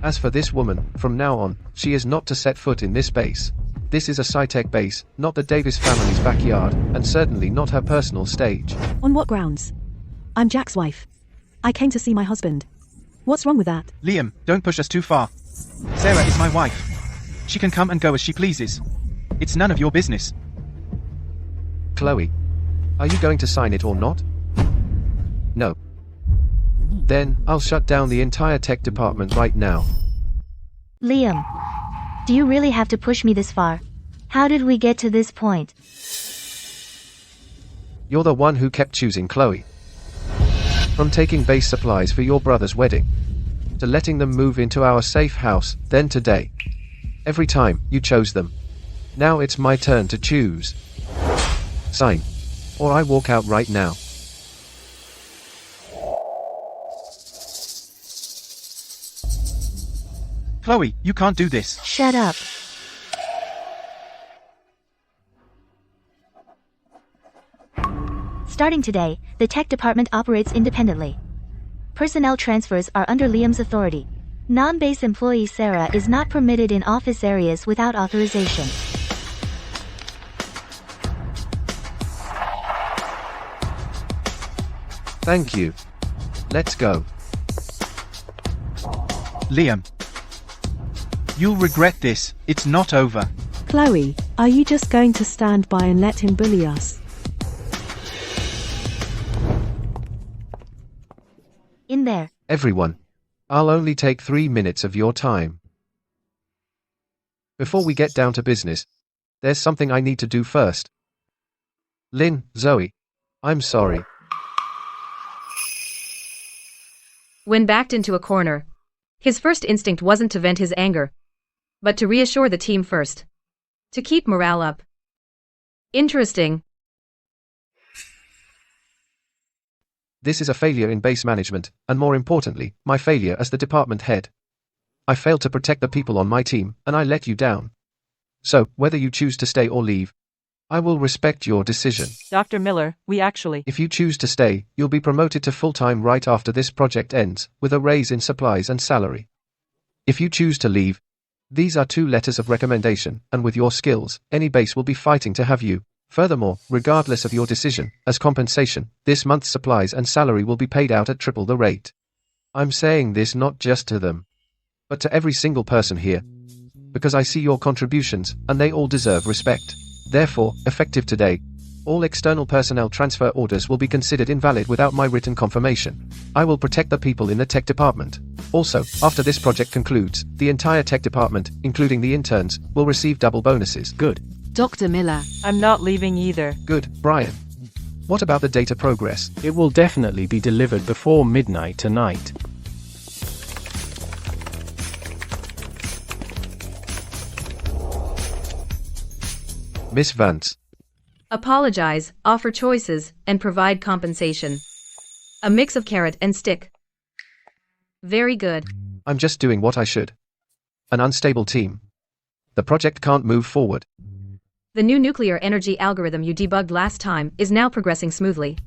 as for this woman, from now on, she is not to set foot in this base. This is a sci-tech base, not the Davis family's backyard, and certainly not her personal stage. On what grounds? I'm Jack's wife. I came to see my husband. What's wrong with that? Liam, don't push us too far. Sarah is my wife. She can come and go as she pleases. It's none of your business. Chloe, are you going to sign it or not? No. Then, I'll shut down the entire tech department right now. Liam, do you really have to push me this far? How did we get to this point? You're the one who kept choosing Chloe. From taking base supplies for your brother's wedding, to letting them move into our safe house, then today. Every time, you chose them. Now it's my turn to choose. Sign. Or I walk out right now. Chloe, you can't do this. Shut up. Starting today, the tech department operates independently. Personnel transfers are under Liam's authority. Non-base employee Sarah is not permitted in office areas without authorization. Thank you. Let's go. Liam. You'll regret this, it's not over. Chloe, are you just going to stand by and let him bully us? In there. Everyone. I'll only take 3 minutes of your time. Before we get down to business, there's something I need to do first. Lynn, Zoe, I'm sorry. When backed into a corner, his first instinct wasn't to vent his anger, but to reassure the team first. To keep morale up. Interesting. This is a failure in base management, and more importantly, my failure as the department head. I failed to protect the people on my team, and I let you down. So, whether you choose to stay or leave, I will respect your decision. Dr. Miller, we actually... If you choose to stay, you'll be promoted to full-time right after this project ends, with a raise in supplies and salary. If you choose to leave, these are 2 letters of recommendation, and with your skills, any base will be fighting to have you. Furthermore, regardless of your decision, as compensation, this month's supplies and salary will be paid out at triple the rate. I'm saying this not just to them, but to every single person here, because I see your contributions, and they all deserve respect. Therefore, effective today, all external personnel transfer orders will be considered invalid without my written confirmation. I will protect the people in the tech department. Also, after this project concludes, the entire tech department, including the interns, will receive double bonuses. Good. Dr. Miller. I'm not leaving either. Good, Brian. What about the data progress? It will definitely be delivered before midnight tonight. Miss Vance. Apologize, offer choices, and provide compensation. A mix of carrot and stick. Very good. I'm just doing what I should. An unstable team. The project can't move forward. The new nuclear energy algorithm you debugged last time is now progressing smoothly.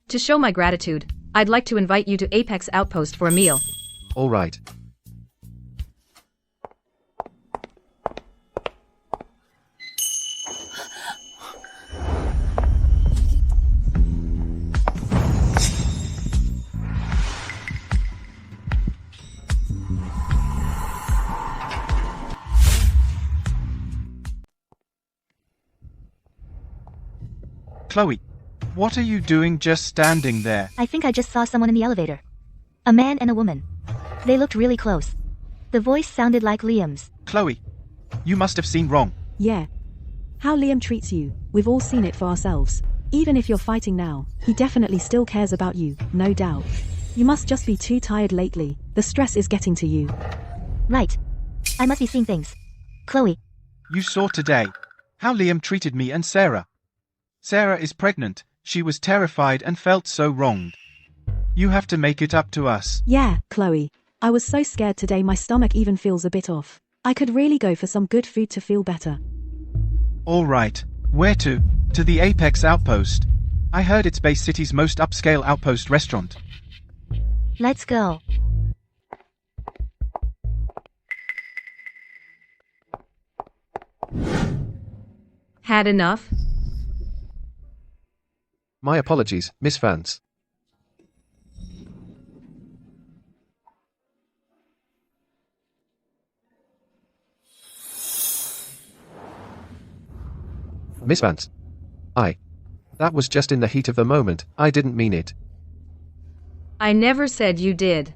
To show my gratitude, I'd like to invite you to Apex Outpost for a meal. All right. Chloe, what are you doing just standing there? I think I just saw someone in the elevator. A man and a woman. They looked really close. The voice sounded like Liam's. Chloe, you must have seen wrong. Yeah. How Liam treats you, we've all seen it for ourselves. Even if you're fighting now, he definitely still cares about you, no doubt. You must just be too tired lately. The stress is getting to you. Right. I must be seeing things. Chloe. You saw today how Liam treated me and Sarah. Sarah is pregnant. She was terrified and felt so wronged. You have to make it up to us. Yeah, Chloe. I was so scared today my stomach even feels a bit off. I could really go for some good food to feel better. All right. Where to? To the Apex Outpost. I heard it's Bay City's most upscale outpost restaurant. Let's go. Had enough? My apologies, Miss Vance. Miss Vance. That was just in the heat of the moment, I didn't mean it. I never said you did.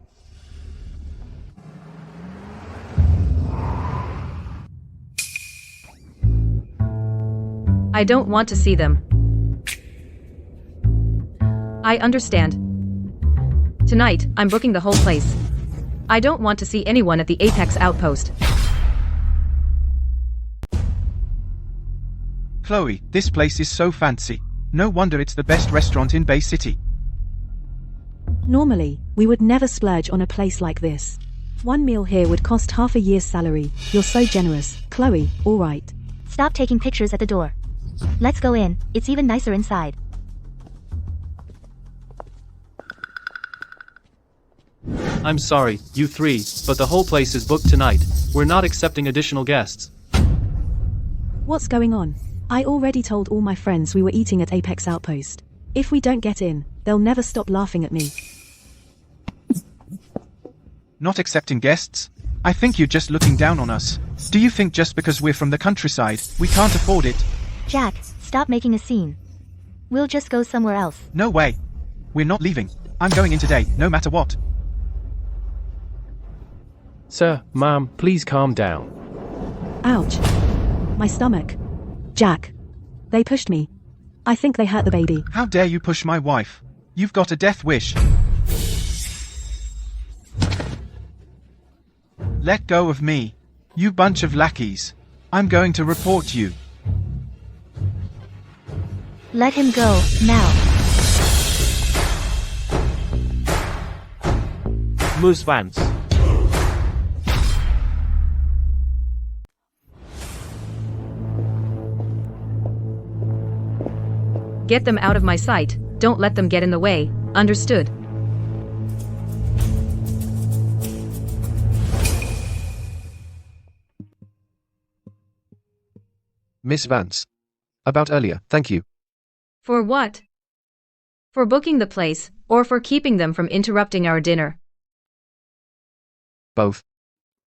I don't want to see them. I understand. Tonight, I'm booking the whole place. I don't want to see anyone at the Apex Outpost. Chloe, this place is so fancy. No wonder it's the best restaurant in Bay City. Normally, we would never splurge on a place like this. One meal here would cost half a year's salary. You're so generous. Chloe, all right. Stop taking pictures at the door. Let's go in. It's even nicer inside. I'm sorry, you 3, but the whole place is booked tonight. We're not accepting additional guests. What's going on? I already told all my friends we were eating at Apex Outpost. If we don't get in, they'll never stop laughing at me. Not accepting guests? I think you're just looking down on us. Do you think just because we're from the countryside, we can't afford it? Jack, stop making a scene. We'll just go somewhere else. No way. We're not leaving. I'm going in today, no matter what. Sir, ma'am, please calm down. Ouch. My stomach. Jack. They pushed me. I think they hurt the baby. How dare you push my wife? You've got a death wish. Let go of me. You bunch of lackeys. I'm going to report you. Let him go, now. Ms. Vance. Get them out of my sight, don't let them get in the way, understood? Miss Vance. About earlier, thank you. For what? For booking the place, or for keeping them from interrupting our dinner? Both.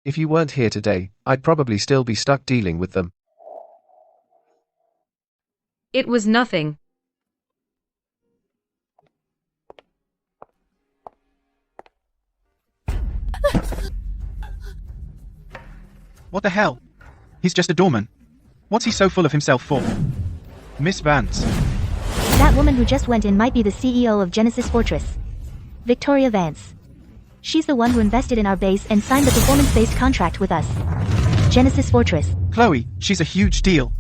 If you weren't here today, I'd probably still be stuck dealing with them. It was nothing. What the hell? He's just a doorman. What's he so full of himself for? Miss Vance. That woman who just went in might be the CEO of Genesis Fortress. Victoria Vance. She's the one who invested in our base and signed the performance-based contract with us. Genesis Fortress. Chloe, she's a huge deal.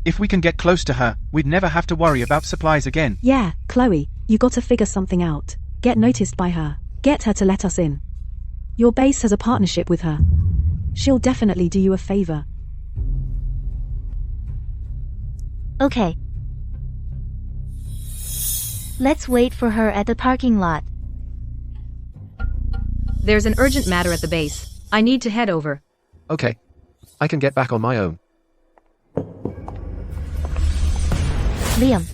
If we can get close to her, we'd never have to worry about supplies again. Yeah, Chloe, you gotta figure something out. Get noticed by her. Get her to let us in. Your base has a partnership with her. She'll definitely do you a favor. Okay. Let's wait for her at the parking lot. There's an urgent matter at the base. I need to head over. Okay. I can get back on my own. Liam.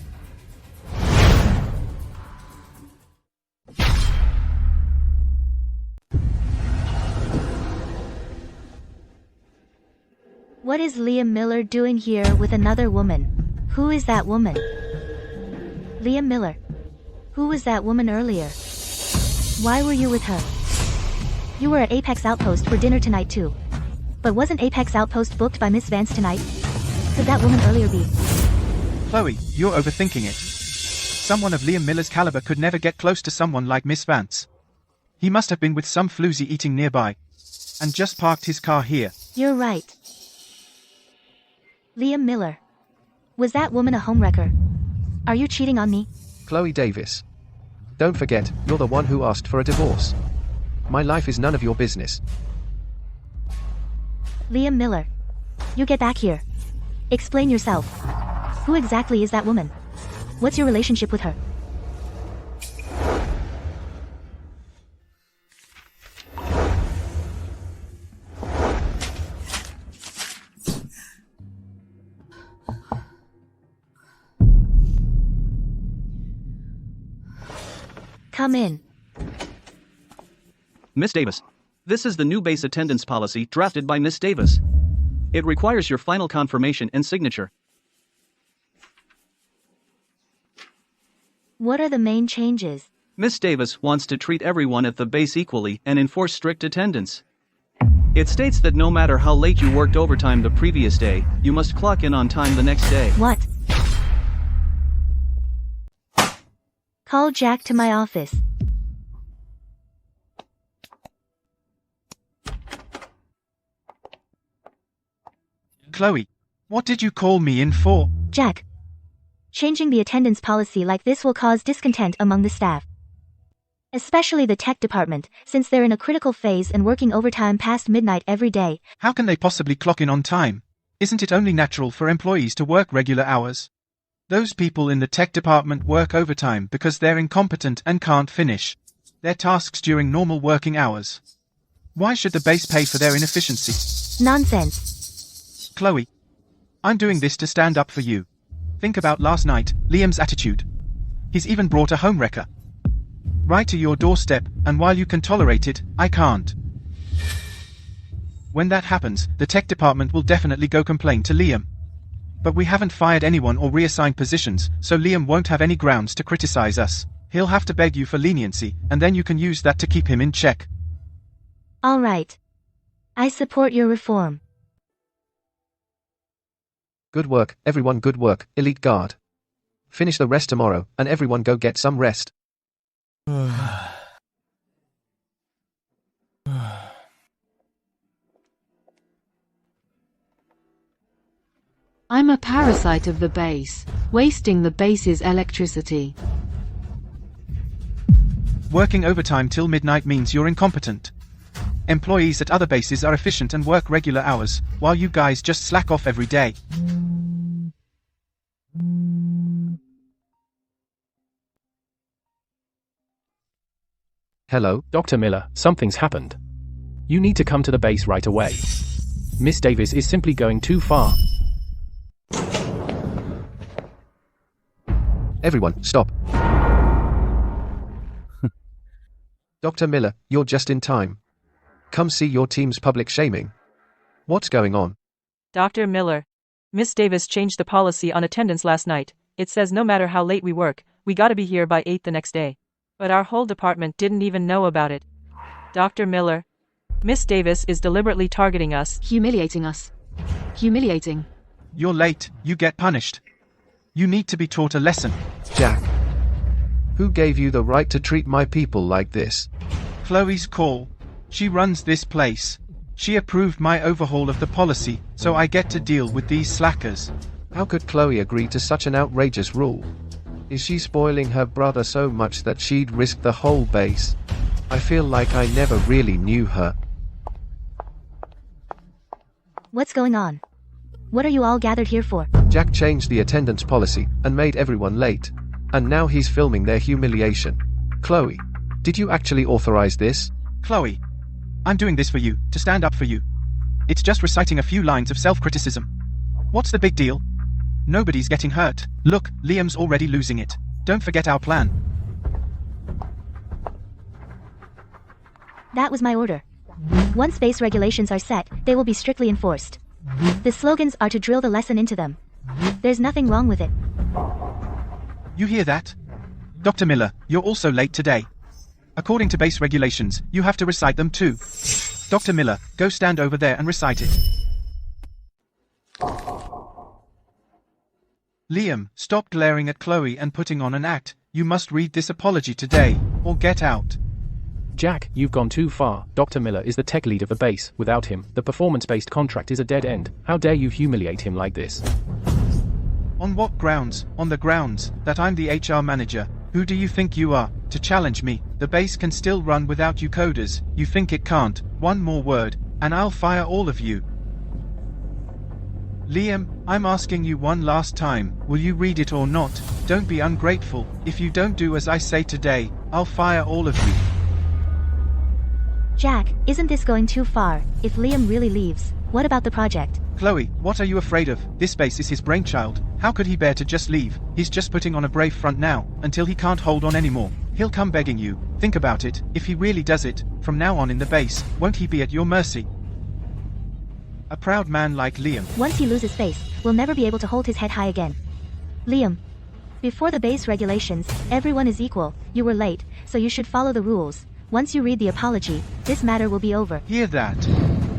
What is Liam Miller doing here with another woman? Who is that woman? Liam Miller. Who was that woman earlier? Why were you with her? You were at Apex Outpost for dinner tonight too. But wasn't Apex Outpost booked by Miss Vance tonight? Could that woman earlier be? Chloe, you're overthinking it. Someone of Liam Miller's caliber could never get close to someone like Miss Vance. He must have been with some floozy eating nearby. And just parked his car here. You're right. Liam Miller. Was that woman a homewrecker? Are you cheating on me? Chloe Davis. Don't forget, you're the one who asked for a divorce. My life is none of your business. Liam Miller. You get back here. Explain yourself. Who exactly is that woman? What's your relationship with her? Come in. Miss Davis. This is the new base attendance policy drafted by Miss Davis. It requires your final confirmation and signature. What are the main changes? Miss Davis wants to treat everyone at the base equally and enforce strict attendance. It states that no matter how late you worked overtime the previous day, you must clock in on time the next day. What? Call Jack to my office. Chloe, what did you call me in for? Jack. Changing the attendance policy like this will cause discontent among the staff. Especially the tech department, since they're in a critical phase and working overtime past midnight every day. How can they possibly clock in on time? Isn't it only natural for employees to work regular hours? Those people in the tech department work overtime because they're incompetent and can't finish their tasks during normal working hours. Why should the base pay for their inefficiency? Nonsense. Chloe, I'm doing this to stand up for you. Think about last night, Liam's attitude. He's even brought a homewrecker right to your doorstep, and while you can tolerate it, I can't. When that happens, the tech department will definitely go complain to Liam. But we haven't fired anyone or reassigned positions, so Liam won't have any grounds to criticize us. He'll have to beg you for leniency, and then you can use that to keep him in check. All right. I support your reform. Good work, everyone, good work, Elite Guard. Finish the rest tomorrow, and everyone go get some rest. I'm a parasite of the base, wasting the base's electricity. Working overtime till midnight means you're incompetent. Employees at other bases are efficient and work regular hours, while you guys just slack off every day. Hello? Dr. Miller, something's happened. You need to come to the base right away. Miss Davis is simply going too far. Everyone, stop. Dr. Miller, you're just in time. Come see your team's public shaming. What's going on? Dr. Miller. Miss Davis changed the policy on attendance last night. It says no matter how late we work, we gotta be here by 8 the next day. But our whole department didn't even know about it. Dr. Miller. Miss Davis is deliberately targeting us. Humiliating us. Humiliating. You're late, you get punished. You need to be taught a lesson. Jack. Who gave you the right to treat my people like this? Chloe's call. She runs this place. She approved my overhaul of the policy, so I get to deal with these slackers. How could Chloe agree to such an outrageous rule? Is she spoiling her brother so much that she'd risk the whole base? I feel like I never really knew her. What's going on? What are you all gathered here for? Jack changed the attendance policy and made everyone late. And now he's filming their humiliation. Chloe, did you actually authorize this? Chloe, I'm doing this for you, to stand up for you. It's just reciting a few lines of self-criticism. What's the big deal? Nobody's getting hurt. Look, Liam's already losing it. Don't forget our plan. That was my order. Once base regulations are set, they will be strictly enforced. The slogans are to drill the lesson into them. There's nothing wrong with it. You hear that? Dr. Miller, you're also late today. According to base regulations, you have to recite them too. Dr. Miller, go stand over there and recite it. Liam, stop glaring at Chloe and putting on an act. You must read this apology today, or get out. Jack, you've gone too far. Dr. Miller is the tech lead of the base. Without him, the performance-based contract is a dead end. How dare you humiliate him like this? On what grounds? On the grounds that I'm the HR manager. Who do you think you are, to challenge me? The base can still run without you coders. You think it can't? One more word, and I'll fire all of you. Liam, I'm asking you one last time. Will you read it or not? Don't be ungrateful. If you don't do as I say today, I'll fire all of you. Jack, isn't this going too far? If Liam really leaves, what about the project? Chloe, what are you afraid of? This base is his brainchild. How could he bear to just leave? He's just putting on a brave front now, until he can't hold on anymore. He'll come begging you. Think about it. If he really does it, from now on in the base, won't he be at your mercy? A proud man like Liam. Once he loses face, will never be able to hold his head high again. Liam. Before the base regulations, everyone is equal. You were late, so you should follow the rules. Once you read the apology, this matter will be over. Hear that?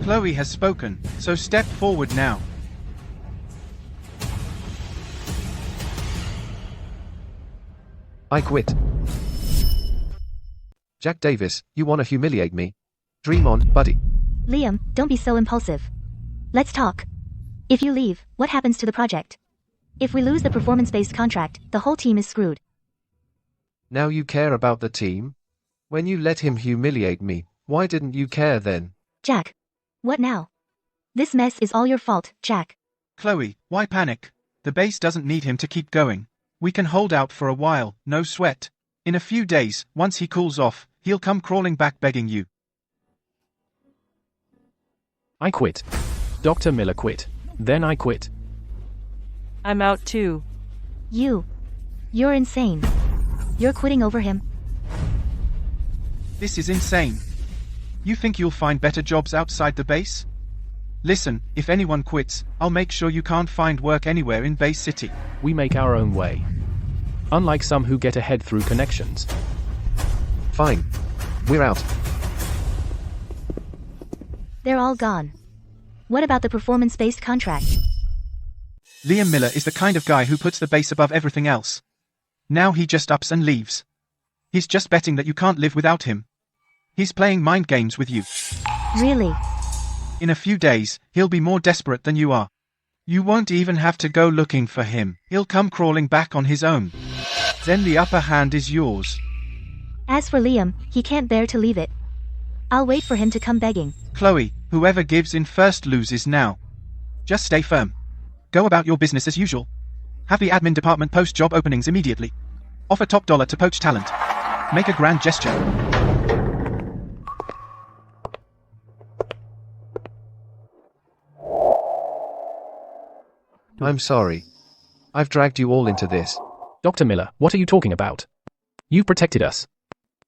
Chloe has spoken, so step forward now. I quit. Jack Davis, you wanna humiliate me? Dream on, buddy. Liam, don't be so impulsive. Let's talk. If you leave, what happens to the project? If we lose the performance-based contract, the whole team is screwed. Now you care about the team? When you let him humiliate me, why didn't you care then? Jack. What now? This mess is all your fault, Jack. Chloe, why panic? The base doesn't need him to keep going. We can hold out for a while, no sweat. In a few days, once he cools off, he'll come crawling back begging you. I quit. Dr. Miller quit. Then I quit. I'm out too. You're insane. You're quitting over him. This is insane. You think you'll find better jobs outside the base? Listen, if anyone quits, I'll make sure you can't find work anywhere in Base City. We make our own way. Unlike some who get ahead through connections. Fine. We're out. They're all gone. What about the performance-based contract? Liam Miller is the kind of guy who puts the base above everything else. Now he just ups and leaves. He's just betting that you can't live without him. He's playing mind games with you. Really? In a few days, he'll be more desperate than you are. You won't even have to go looking for him. He'll come crawling back on his own. Then the upper hand is yours. As for Liam, he can't bear to leave it. I'll wait for him to come begging. Chloe, whoever gives in first loses now. Just stay firm. Go about your business as usual. Have the admin department post job openings immediately. Offer top dollar to poach talent. Make a grand gesture. I'm sorry. I've dragged you all into this. Dr. Miller, what are you talking about? You protected us.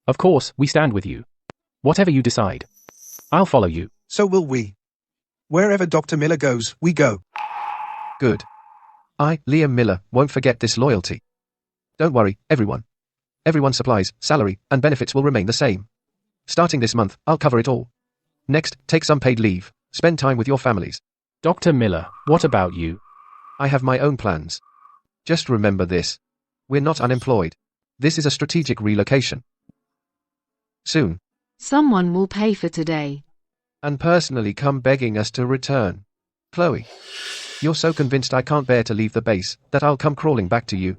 Of course, we stand with you. Whatever you decide. I'll follow you. So will we. Wherever Dr. Miller goes, we go. Good. I, Liam Miller, won't forget this loyalty. Don't worry, everyone. Everyone's supplies, salary, and benefits will remain the same. Starting this month, I'll cover it all. Next, take some paid leave. Spend time with your families. Dr. Miller, what about you? I have my own plans. Just remember this. We're not unemployed. This is a strategic relocation. Soon. Someone will pay for today. And personally come begging us to return. Chloe. You're so convinced I can't bear to leave the base, that I'll come crawling back to you.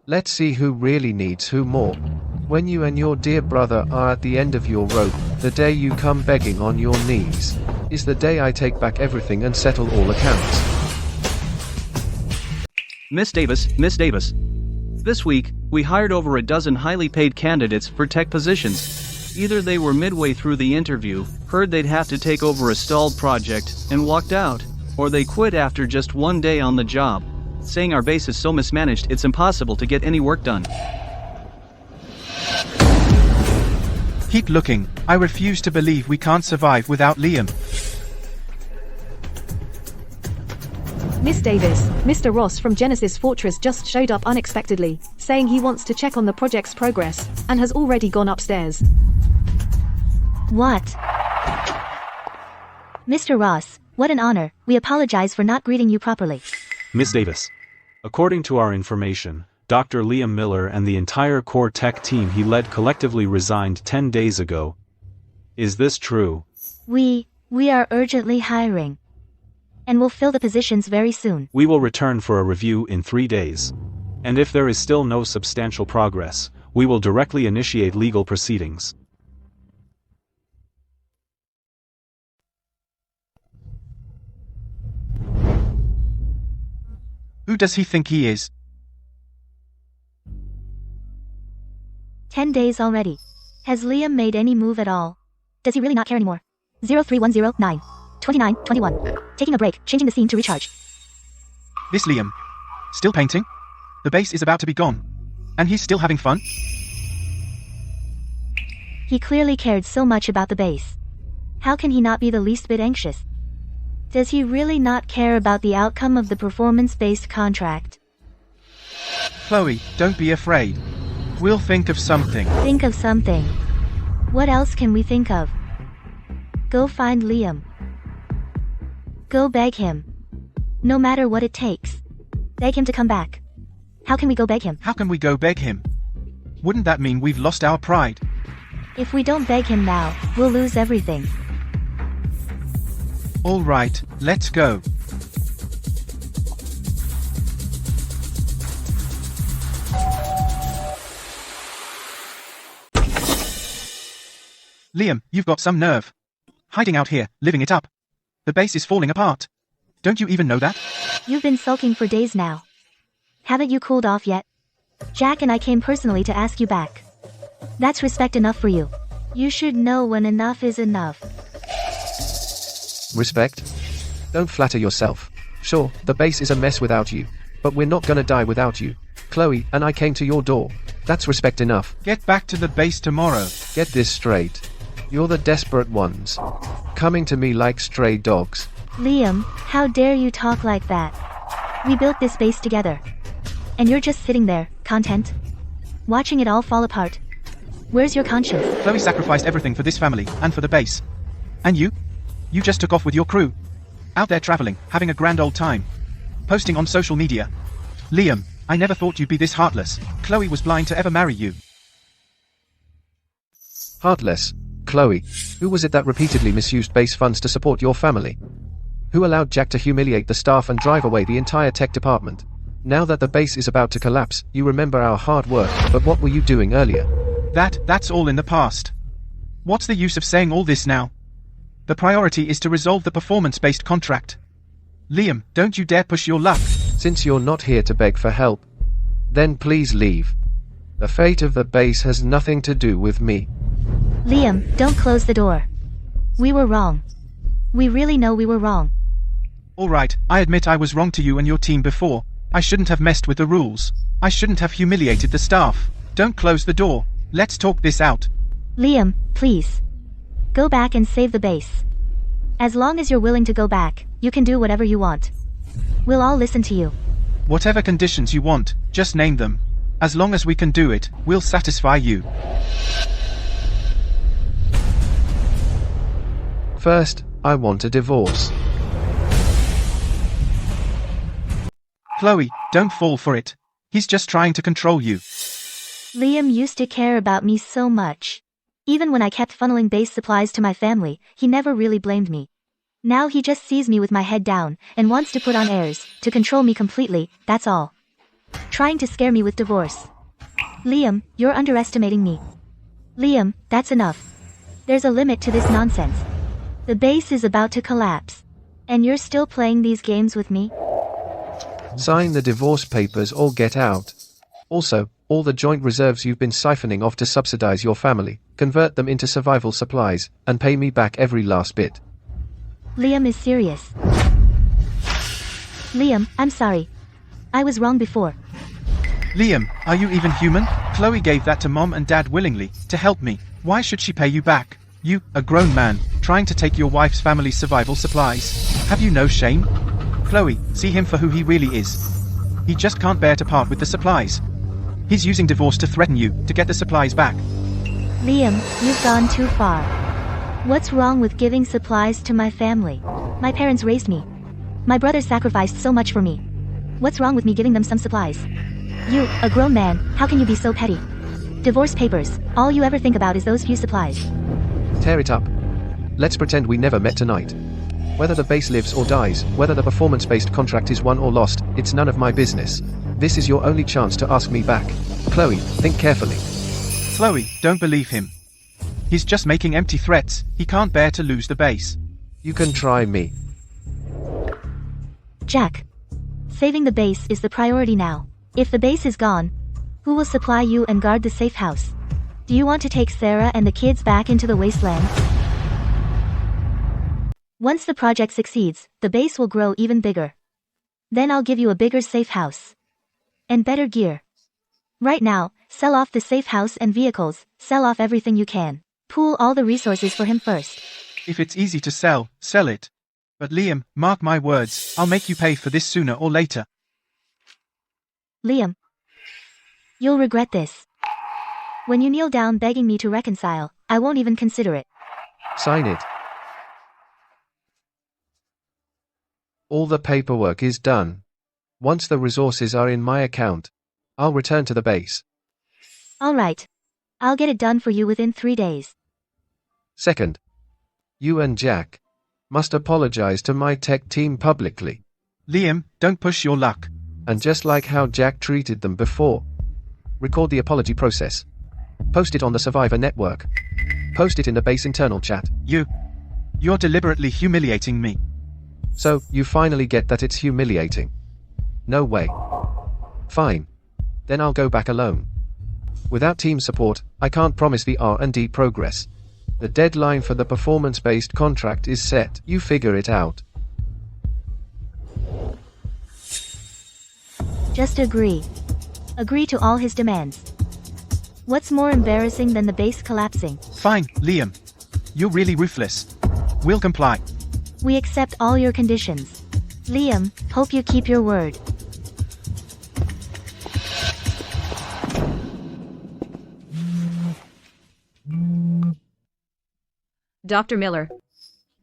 Let's see who really needs who more. When you and your dear brother are at the end of your rope, the day you come begging on your knees, is the day I take back everything and settle all accounts. Miss Davis. This week, we hired over a dozen highly paid candidates for tech positions. Either they were midway through the interview, heard they'd have to take over a stalled project, and walked out, or they quit after just one day on the job, saying our base is so mismanaged it's impossible to get any work done. Keep looking. I refuse to believe we can't survive without Liam. Miss Davis, Mr. Ross from Genesis Fortress just showed up unexpectedly, saying he wants to check on the project's progress, and has already gone upstairs. What? Mr. Ross, what an honor. We apologize for not greeting you properly. Miss Davis. According to our information, Dr. Liam Miller and the entire core tech team he led collectively resigned 10 days ago. Is this true? We are urgently hiring. And will fill the positions very soon. We will return for a review in 3 days. And if there is still no substantial progress, we will directly initiate legal proceedings. Who does he think he is? 10 days already. Has Liam made any move at all? Does he really not care anymore? 03109. 2921. Taking a break, changing the scene to recharge. This Liam. Still painting? The base is about to be gone. And he's still having fun? He clearly cared so much about the base. How can he not be the least bit anxious? Does he really not care about the outcome of the performance-based contract? Chloe, don't be afraid. We'll think of something. Think of something. What else can we think of? Go find Liam. Go beg him. No matter what it takes. Beg him to come back. How can we go beg him? How can we go beg him? Wouldn't that mean we've lost our pride? If we don't beg him now, we'll lose everything. All right, let's go. Liam, you've got some nerve. Hiding out here, living it up. The base is falling apart. Don't you even know that? You've been sulking for days now. Haven't you cooled off yet? Jack and I came personally to ask you back. That's respect enough for you. You should know when enough is enough. Respect? Don't flatter yourself. Sure, the base is a mess without you. But we're not gonna die without you. Chloe and I came to your door. That's respect enough. Get back to the base tomorrow. Get this straight. You're the desperate ones. Coming to me like stray dogs. Liam, how dare you talk like that? We built this base together. And you're just sitting there, content? Watching it all fall apart. Where's your conscience? Chloe sacrificed everything for this family, and for the base. And you? You just took off with your crew. Out there traveling, having a grand old time. Posting on social media. Liam, I never thought you'd be this heartless. Chloe was blind to ever marry you. Heartless? Chloe, who was it that repeatedly misused base funds to support your family? Who allowed Jack to humiliate the staff and drive away the entire tech department? Now that the base is about to collapse, you remember our hard work, but what were you doing earlier? That's all in the past. What's the use of saying all this now? The priority is to resolve the performance-based contract. Liam, don't you dare push your luck. Since you're not here to beg for help, then please leave. The fate of the base has nothing to do with me. Liam, don't close the door. We were wrong. We really know we were wrong. Alright, I admit I was wrong to you and your team before. I shouldn't have messed with the rules. I shouldn't have humiliated the staff. Don't close the door. Let's talk this out. Liam, please. Go back and save the base. As long as you're willing to go back, you can do whatever you want. We'll all listen to you. Whatever conditions you want, just name them. As long as we can do it, we'll satisfy you. First, I want a divorce. Chloe, don't fall for it. He's just trying to control you. Liam used to care about me so much. Even when I kept funneling base supplies to my family, he never really blamed me. Now he just sees me with my head down, and wants to put on airs, to control me completely, that's all. Trying to scare me with divorce. Liam, you're underestimating me. Liam, that's enough. There's a limit to this nonsense. The base is about to collapse. And you're still playing these games with me? Sign the divorce papers or get out. Also, all the joint reserves you've been siphoning off to subsidize your family, convert them into survival supplies, and pay me back every last bit. Liam is serious. Liam, I'm sorry. I was wrong before. Liam, are you even human? Chloe gave that to Mom and Dad willingly, to help me. Why should she pay you back? You, a grown man, trying to take your wife's family's survival supplies. Have you no shame? Chloe, see him for who he really is. He just can't bear to part with the supplies. He's using divorce to threaten you, to get the supplies back. Liam, you've gone too far. What's wrong with giving supplies to my family? My parents raised me. My brothers sacrificed so much for me. What's wrong with me giving them some supplies? You, a grown man, how can you be so petty? Divorce papers, all you ever think about is those few supplies. Tear it up. Let's pretend we never met tonight. Whether the base lives or dies, whether the performance-based contract is won or lost, it's none of my business. This is your only chance to ask me back. Chloe, think carefully. Chloe, don't believe him. He's just making empty threats. He can't bear to lose the base. You can try me. Jack. Saving the base is the priority now. If the base is gone, who will supply you and guard the safe house? Do you want to take Sarah and the kids back into the wasteland? Once the project succeeds, the base will grow even bigger. Then I'll give you a bigger safe house. And better gear. Right now, sell off the safe house and vehicles, sell off everything you can. Pool all the resources for him first. If it's easy to sell, sell it. But Liam, mark my words, I'll make you pay for this sooner or later. Liam. You'll regret this. When you kneel down begging me to reconcile, I won't even consider it. Sign it. All the paperwork is done. Once the resources are in my account, I'll return to the base. Alright. I'll get it done for you within 3 days. Second, you and Jack must apologize to my tech team publicly. Liam, don't push your luck. And just like how Jack treated them before, record the apology process. Post it on the Survivor network. Post it in the base internal chat. You're deliberately humiliating me. So, you finally get that it's humiliating. No way. Fine. Then I'll go back alone. Without team support, I can't promise the R&D progress. The deadline for the performance-based contract is set. You figure it out. Just agree. Agree to all his demands. What's more embarrassing than the base collapsing? Fine, Liam. You're really ruthless. We'll comply. We accept all your conditions. Liam, hope you keep your word. Dr. Miller.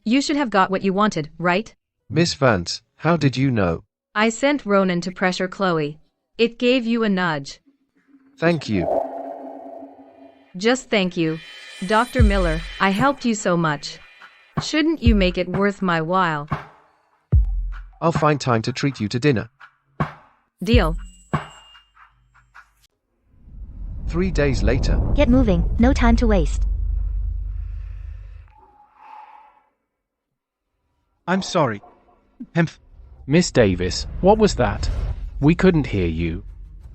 You should have got what you wanted, right? Miss Vance, how did you know? I sent Ronan to pressure Chloe. It gave you a nudge. Thank you. Just thank you. Dr. Miller, I helped you so much. Shouldn't you make it worth my while? I'll find time to treat you to dinner. Deal. 3 days later. Get moving, no time to waste. I'm sorry. Miss Davis, what was that? We couldn't hear you.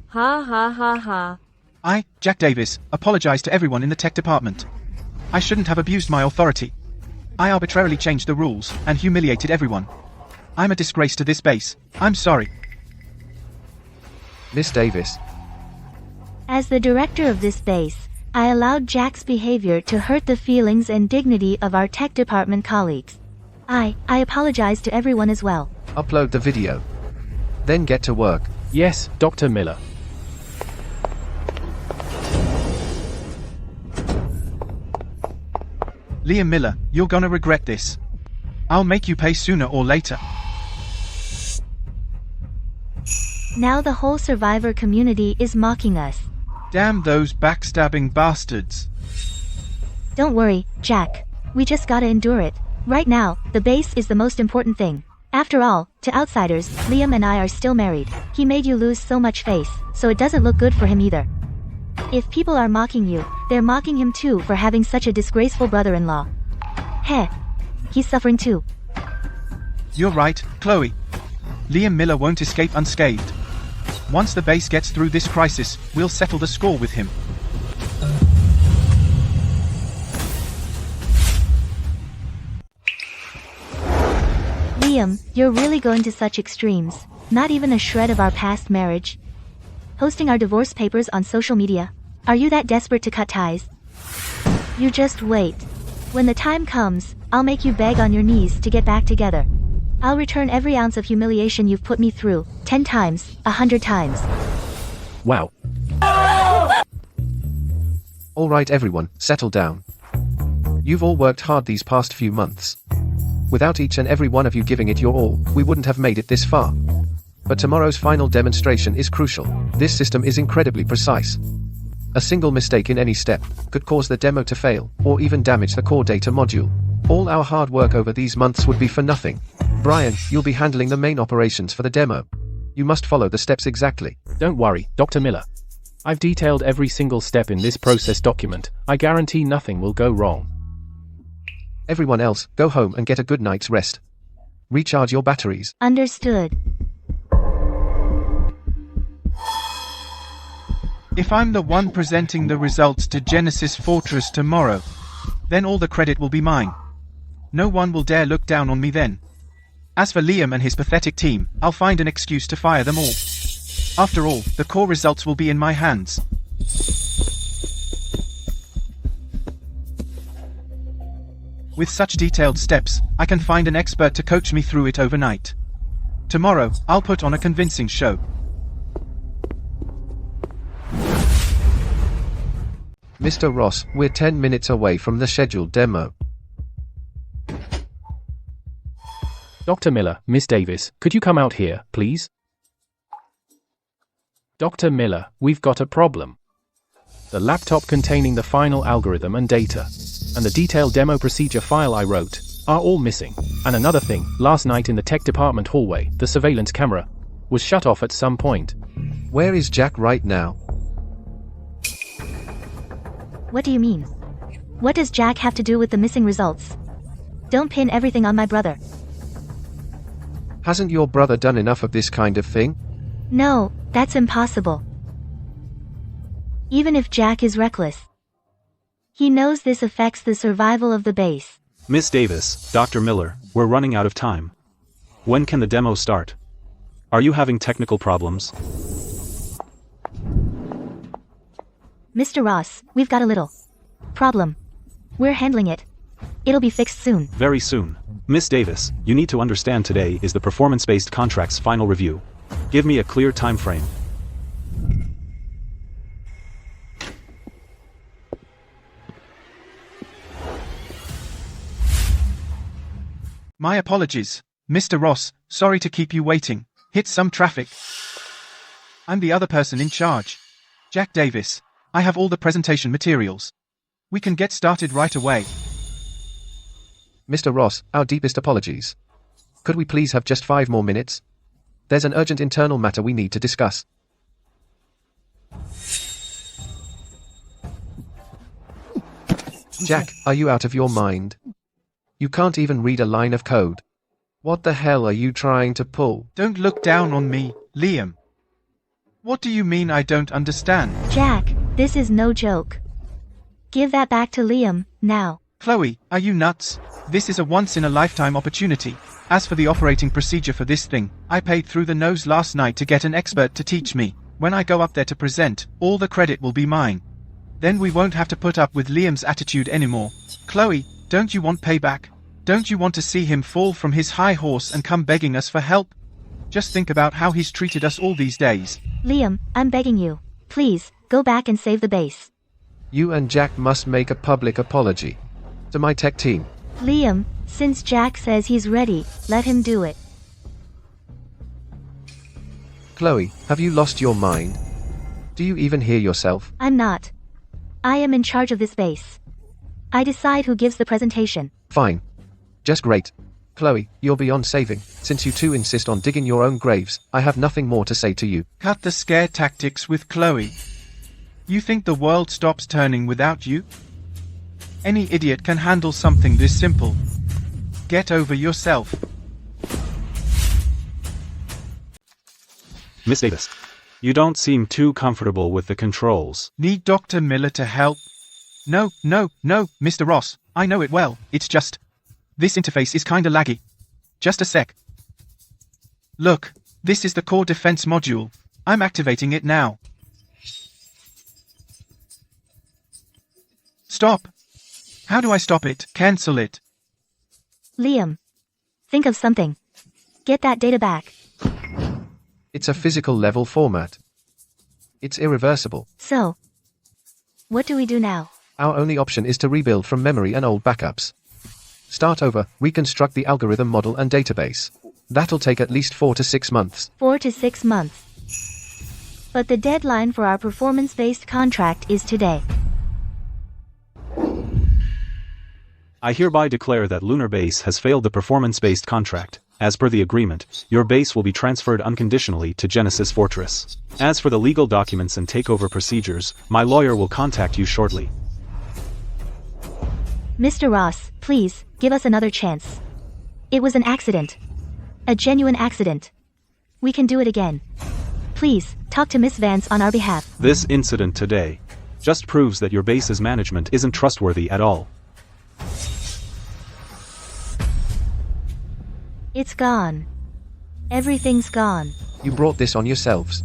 Ha ha ha ha. I, Jack Davis, apologize to everyone in the tech department. I shouldn't have abused my authority. I arbitrarily changed the rules and humiliated everyone. I'm a disgrace to this base. I'm sorry. Miss Davis, As the director of this base, I allowed Jack's behavior to hurt the feelings and dignity of our tech department colleagues. I apologize to everyone as well. upload the video. Then get to work. Yes, Dr. Miller. Liam Miller, you're gonna regret this. I'll make you pay sooner or later. Now the whole survivor community is mocking us. Damn those backstabbing bastards. Don't worry, Jack. We just gotta endure it. Right now, the base is the most important thing. After all, to outsiders, Liam and I are still married. He made you lose so much face, so it doesn't look good for him either. If people are mocking you, they're mocking him too for having such a disgraceful brother-in-law. Heh. He's suffering too. You're right, Chloe. Liam Miller won't escape unscathed. Once the base gets through this crisis, we'll settle the score with him. Liam, you're really going to such extremes. Not even a shred of our past marriage. Posting our divorce papers on social media. Are you that desperate to cut ties? You just wait. When the time comes, I'll make you beg on your knees to get back together. I'll return every ounce of humiliation you've put me through, 10 times, 100 times. Wow. Alright everyone, settle down. You've all worked hard these past few months. Without each and every one of you giving it your all, we wouldn't have made it this far. But tomorrow's final demonstration is crucial. This system is incredibly precise. A single mistake in any step could cause the demo to fail, or even damage the core data module. All our hard work over these months would be for nothing. Brian, you'll be handling the main operations for the demo. You must follow the steps exactly. Don't worry, Dr. Miller. I've detailed every single step in this process document. I guarantee nothing will go wrong. Everyone else, go home and get a good night's rest. Recharge your batteries. Understood. If I'm the one presenting the results to Genesis Fortress tomorrow, then all the credit will be mine. No one will dare look down on me then. As for Liam and his pathetic team, I'll find an excuse to fire them all. After all, the core results will be in my hands. With such detailed steps, I can find an expert to coach me through it overnight. Tomorrow, I'll put on a convincing show. Mr. Ross, we're 10 minutes away from the scheduled demo. Dr. Miller, Miss Davis, could you come out here, please? Dr. Miller, we've got a problem. The laptop containing the final algorithm and data, and the detailed demo procedure file I wrote, are all missing. And another thing, last night in the tech department hallway, the surveillance camera was shut off at some point. Where is Jack right now? What do you mean? What does Jack have to do with the missing results? Don't pin everything on my brother. Hasn't your brother done enough of this kind of thing? No, that's impossible. Even if Jack is reckless. He knows this affects the survival of the base. Miss Davis, Dr. Miller, we're running out of time. When can the demo start? Are you having technical problems? Mr. Ross, we've got a little problem. We're handling it. It'll be fixed soon. Very soon. Miss Davis, you need to understand today is the performance-based contract's final review. Give me a clear time frame. My apologies, Mr. Ross, sorry to keep you waiting. Hit some traffic. I'm the other person in charge. Jack Davis. I have all the presentation materials. We can get started right away. Mr. Ross, our deepest apologies. Could we please have just 5 more minutes? There's an urgent internal matter we need to discuss. Jack, are you out of your mind? You can't even read a line of code. What the hell are you trying to pull? Don't look down on me, Liam. What do you mean I don't understand? Jack, this is no joke. Give that back to Liam, now. Chloe, are you nuts? This is a once-in-a-lifetime opportunity. As for the operating procedure for this thing, I paid through the nose last night to get an expert to teach me. When I go up there to present, all the credit will be mine. Then we won't have to put up with Liam's attitude anymore. Chloe, don't you want payback? Don't you want to see him fall from his high horse and come begging us for help? Just think about how he's treated us all these days. Liam, I'm begging you. Please, go back and save the base. You and Jack must make a public apology. To my tech team. Liam, since Jack says he's ready, let him do it. Chloe, have you lost your mind? Do you even hear yourself? I'm not. I am in charge of this base. I decide who gives the presentation. Fine. Just great. Chloe, you're beyond saving. Since you two insist on digging your own graves, I have nothing more to say to you. Cut the scare tactics with Chloe. You think the world stops turning without you? Any idiot can handle something this simple. Get over yourself. Miss Davis, you don't seem too comfortable with the controls. Need Dr. Miller to help? No, Mr. Ross, I know it well, it's just... this interface is kinda laggy. Just a sec. Look, this is the core defense module. I'm activating it now. Stop. How do I stop it? Cancel it. Liam, think of something. Get that data back. It's a physical level format. It's irreversible. So, what do we do now? Our only option is to rebuild from memory and old backups. Start over, reconstruct the algorithm model and database. That'll take at least 4 to 6 months. 4 to 6 months. But the deadline for our performance-based contract is today. I hereby declare that Lunar Base has failed the performance-based contract. As per the agreement, your base will be transferred unconditionally to Genesis Fortress. As for the legal documents and takeover procedures, my lawyer will contact you shortly. Mr. Ross, please, give us another chance. It was an accident. A genuine accident. We can do it again. Please, talk to Miss Vance on our behalf. This incident today just proves that your base's management isn't trustworthy at all. It's gone. Everything's gone. You brought this on yourselves.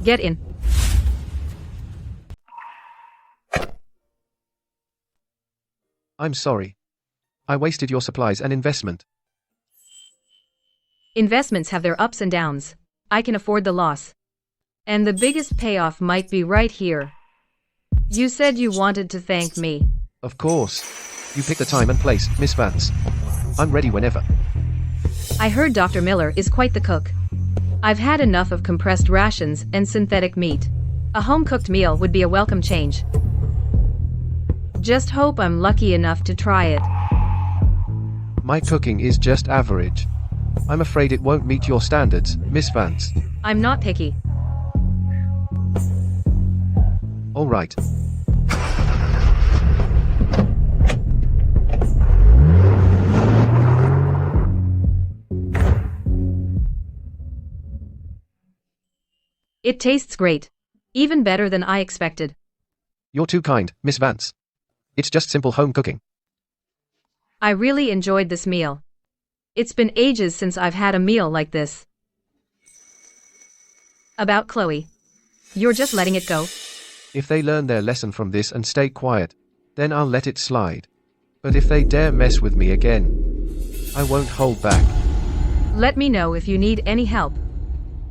Get in. I'm sorry. I wasted your supplies and investment. Investments have their ups and downs. I can afford the loss. And the biggest payoff might be right here. You said you wanted to thank me. Of course. You pick the time and place, Miss Vance. I'm ready whenever. I heard Dr. Miller is quite the cook. I've had enough of compressed rations and synthetic meat. A home-cooked meal would be a welcome change. Just hope I'm lucky enough to try it. My cooking is just average. I'm afraid it won't meet your standards, Miss Vance. I'm not picky. All right. It tastes great. Even better than I expected. You're too kind, Miss Vance. It's just simple home cooking. I really enjoyed this meal. It's been ages since I've had a meal like this. About Chloe. You're just letting it go? If they learn their lesson from this and stay quiet, then I'll let it slide. But if they dare mess with me again, I won't hold back. Let me know if you need any help.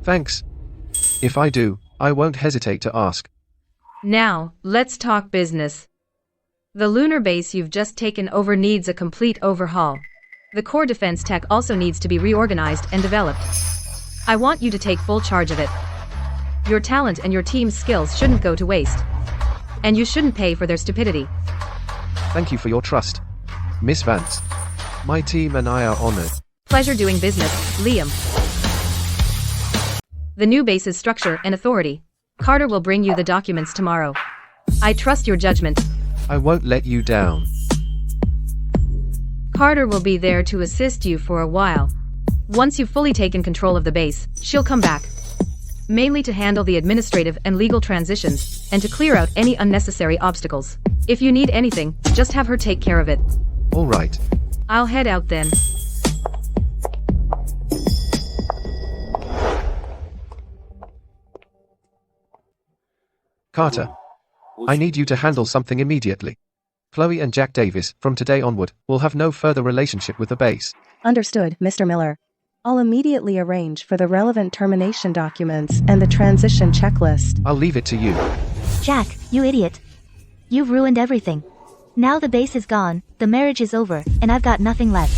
Thanks. If I do, I won't hesitate to ask. Now, let's talk business. The lunar base you've just taken over needs a complete overhaul. The core defense tech also needs to be reorganized and developed. I want you to take full charge of it. Your talent and your team's skills shouldn't go to waste. And you shouldn't pay for their stupidity. Thank you for your trust, Miss Vance. My team and I are honored. Pleasure doing business, Liam. The new base's structure and authority. Carter will bring you the documents tomorrow. I trust your judgment. I won't let you down. Carter will be there to assist you for a while. Once you've fully taken control of the base, she'll come back. Mainly to handle the administrative and legal transitions, and to clear out any unnecessary obstacles. If you need anything, just have her take care of it. All right. I'll head out then. Carter. I need you to handle something immediately. Chloe and Jack Davis, from today onward, will have no further relationship with the base. Understood, Mr. Miller. I'll immediately arrange for the relevant termination documents and the transition checklist. I'll leave it to you. Jack, you idiot. You've ruined everything. Now the base is gone, the marriage is over, and I've got nothing left.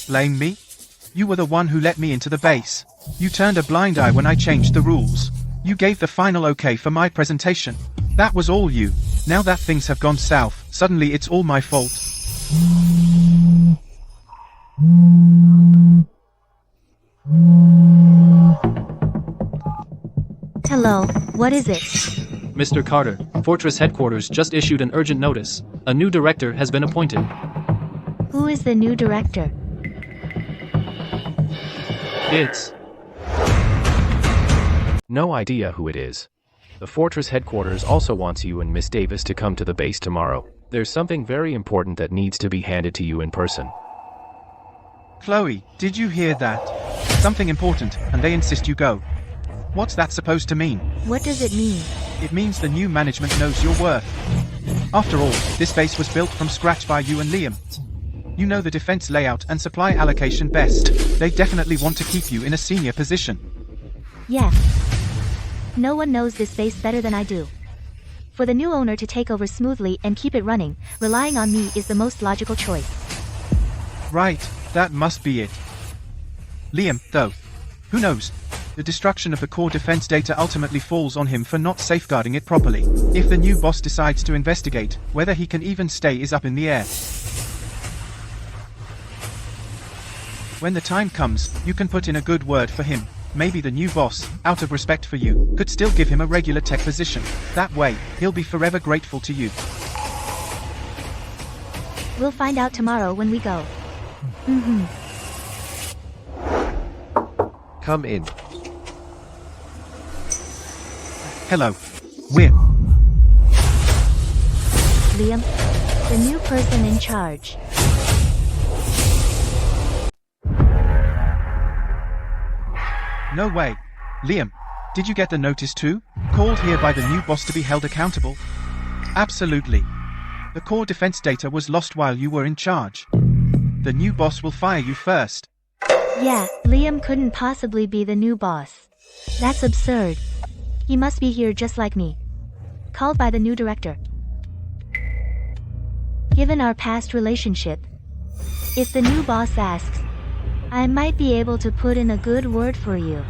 Blame me? You were the one who let me into the base. You turned a blind eye when I changed the rules. You gave the final okay for my presentation. That was all you. Now that things have gone south, suddenly it's all my fault. Hello, what is it? Mr. Carter, Fortress Headquarters just issued an urgent notice. A new director has been appointed. Who is the new director? It's... No idea who it is. The Fortress Headquarters also wants you and Miss Davis to come to the base tomorrow. There's something very important that needs to be handed to you in person. Chloe, did you hear that? Something important, and they insist you go. What's that supposed to mean? What does it mean? It means the new management knows your worth. After all, this base was built from scratch by you and Liam. You know the defense layout and supply allocation best. They definitely want to keep you in a senior position. Yeah. No one knows this base better than I do. For the new owner to take over smoothly and keep it running, relying on me is the most logical choice. Right, that must be it. Liam, though. Who knows? The destruction of the core defense data ultimately falls on him for not safeguarding it properly. If the new boss decides to investigate, whether he can even stay is up in the air. When the time comes, you can put in a good word for him. Maybe the new boss, out of respect for you, could still give him a regular tech position. That way, he'll be forever grateful to you. We'll find out tomorrow when we go. Come in. Hello. We're... Liam, the new person in charge. No way. Liam, did you get the notice too? Called here by the new boss to be held accountable? Absolutely. The core defense data was lost while you were in charge. The new boss will fire you first. Yeah, Liam couldn't possibly be the new boss. That's absurd. He must be here just like me. Called by the new director. Given our past relationship, if the new boss asks, I might be able to put in a good word for you.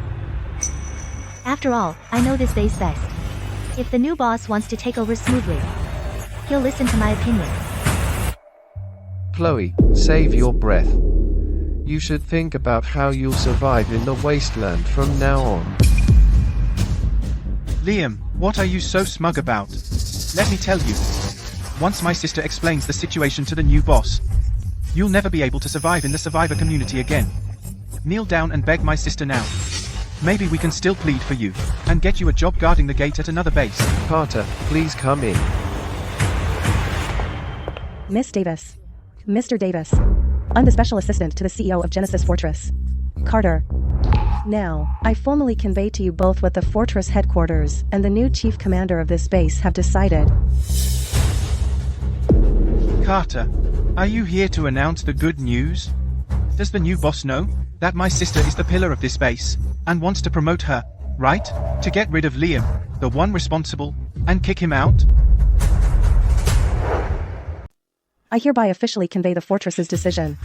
After all, I know this base best. If the new boss wants to take over smoothly, he'll listen to my opinion. Chloe, save your breath. You should think about how you'll survive in the wasteland from now on. Liam, what are you so smug about? Let me tell you. Once my sister explains the situation to the new boss, you'll never be able to survive in the survivor community again. Kneel down and beg my sister now. Maybe we can still plead for you, and get you a job guarding the gate at another base. Carter, please come in. Miss Davis. Mr. Davis. I'm the special assistant to the CEO of Genesis Fortress. Carter. Now, I formally convey to you both what the Fortress headquarters and the new chief commander of this base have decided. Carter, are you here to announce the good news? Does the new boss know that my sister is the pillar of this base, and wants to promote her, right? To get rid of Liam, the one responsible, and kick him out? I hereby officially convey the Fortress's decision.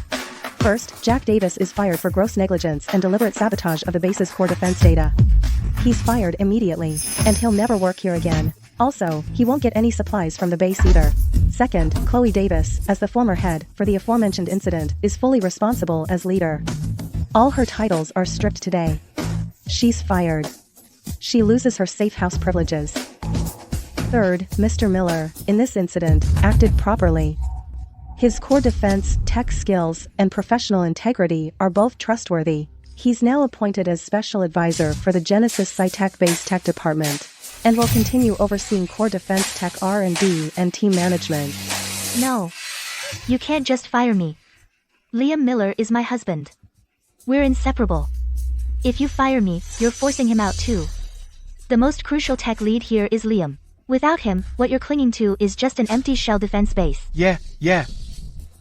First, Jack Davis is fired for gross negligence and deliberate sabotage of the base's core defense data. He's fired immediately, and he'll never work here again. Also, he won't get any supplies from the base either. Second, Chloe Davis, as the former head for the aforementioned incident, is fully responsible as leader. All her titles are stripped today. She's fired. She loses her safe house privileges. Third, Mr. Miller, in this incident, acted properly. His core defense, tech skills, and professional integrity are both trustworthy. He's now appointed as special advisor for the Genesis SciTech-based tech department, and will continue overseeing core defense tech R&D and team management. No. You can't just fire me. Liam Miller is my husband. We're inseparable. If you fire me, you're forcing him out too. The most crucial tech lead here is Liam. Without him, what you're clinging to is just an empty shell defense base. Yeah.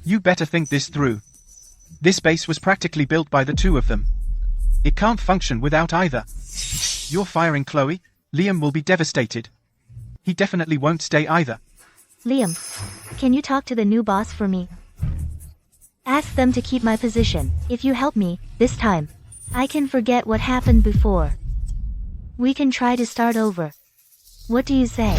You better think this through. This base was practically built by the two of them. It can't function without either. You're firing Chloe, Liam will be devastated. He definitely won't stay either. Liam, can you talk to the new boss for me? Ask them to keep my position. If you help me, this time, I can forget what happened before. We can try to start over. What do you say?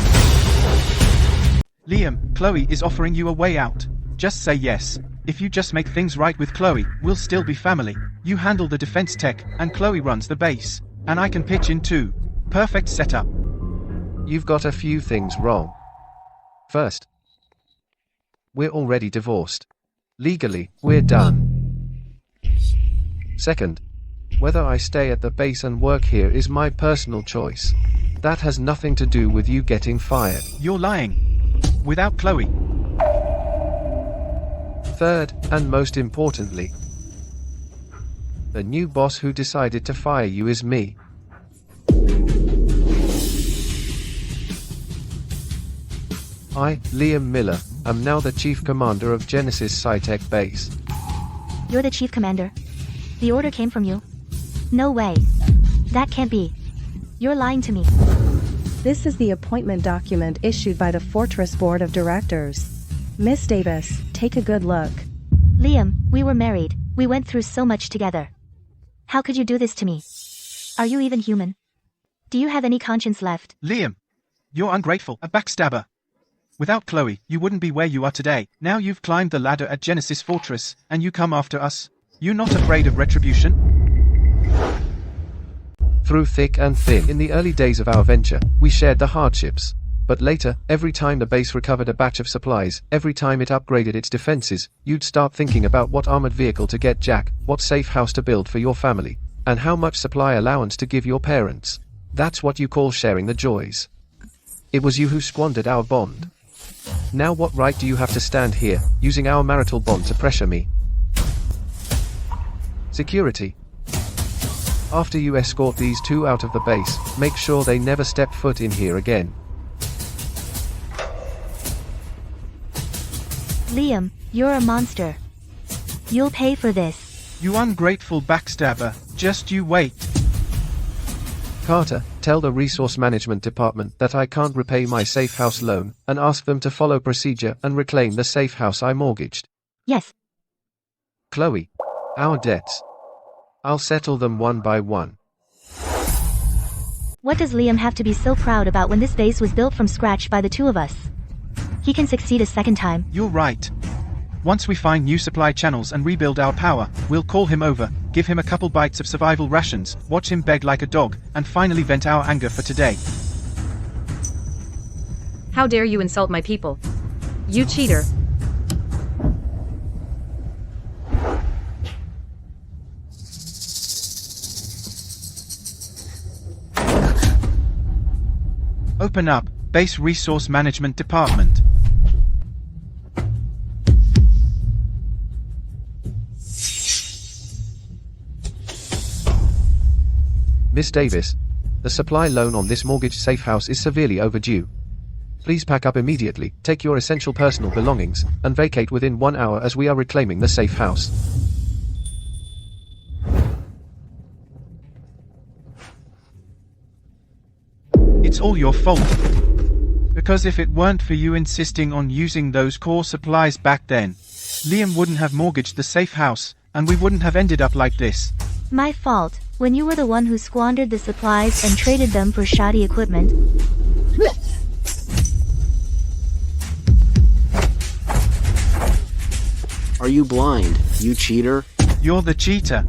Liam, Chloe is offering you a way out. Just say yes. If you just make things right with Chloe, we'll still be family. You handle the defense tech, and Chloe runs the base. And I can pitch in too. Perfect setup. You've got a few things wrong. First, we're already divorced. Legally, we're done. Second, whether I stay at the base and work here is my personal choice. That has nothing to do with you getting fired. You're lying. Without Chloe. Third, and most importantly, the new boss who decided to fire you is me. I, Liam Miller, am now the chief commander of Genesis SciTech base. You're the chief commander? The order came from you? No way. That can't be. You're lying to me. This is the appointment document issued by the Fortress Board of Directors. Miss Davis, take a good look. Liam, we were married. We went through so much together. How could you do this to me? Are you even human? Do you have any conscience left? Liam, you're ungrateful, a backstabber. Without Chloe, you wouldn't be where you are today. Now you've climbed the ladder at Genesis Fortress, and you come after us. You're not afraid of retribution? Through thick and thin, in the early days of our venture, we shared the hardships. But later, every time the base recovered a batch of supplies, every time it upgraded its defenses, you'd start thinking about what armored vehicle to get Jack, what safe house to build for your family, and how much supply allowance to give your parents. That's what you call sharing the joys. It was you who squandered our bond. Now what right do you have to stand here, using our marital bond to pressure me? Security. After you escort these two out of the base, make sure they never step foot in here again. Liam, you're a monster. You'll pay for this. You ungrateful backstabber, just you wait. Carter, tell the resource management department that I can't repay my safe house loan, and ask them to follow procedure and reclaim the safe house I mortgaged. Yes. Chloe, our debts. I'll settle them one by one. What does Liam have to be so proud about when this base was built from scratch by the two of us? He can succeed a second time. You're right. Once we find new supply channels and rebuild our power, we'll call him over, give him a couple bites of survival rations, watch him beg like a dog, and finally vent our anger for today. How dare you insult my people? You cheater. Open up, Base Resource Management Department. Miss Davis, the supply loan on this mortgaged safe house is severely overdue. Please pack up immediately, take your essential personal belongings, and vacate within 1 hour as we are reclaiming the safe house. It's all your fault. Because if it weren't for you insisting on using those core supplies back then, Liam wouldn't have mortgaged the safe house, and we wouldn't have ended up like this. My fault, when you were the one who squandered the supplies and traded them for shoddy equipment. Are you blind, you cheater? You're the cheater.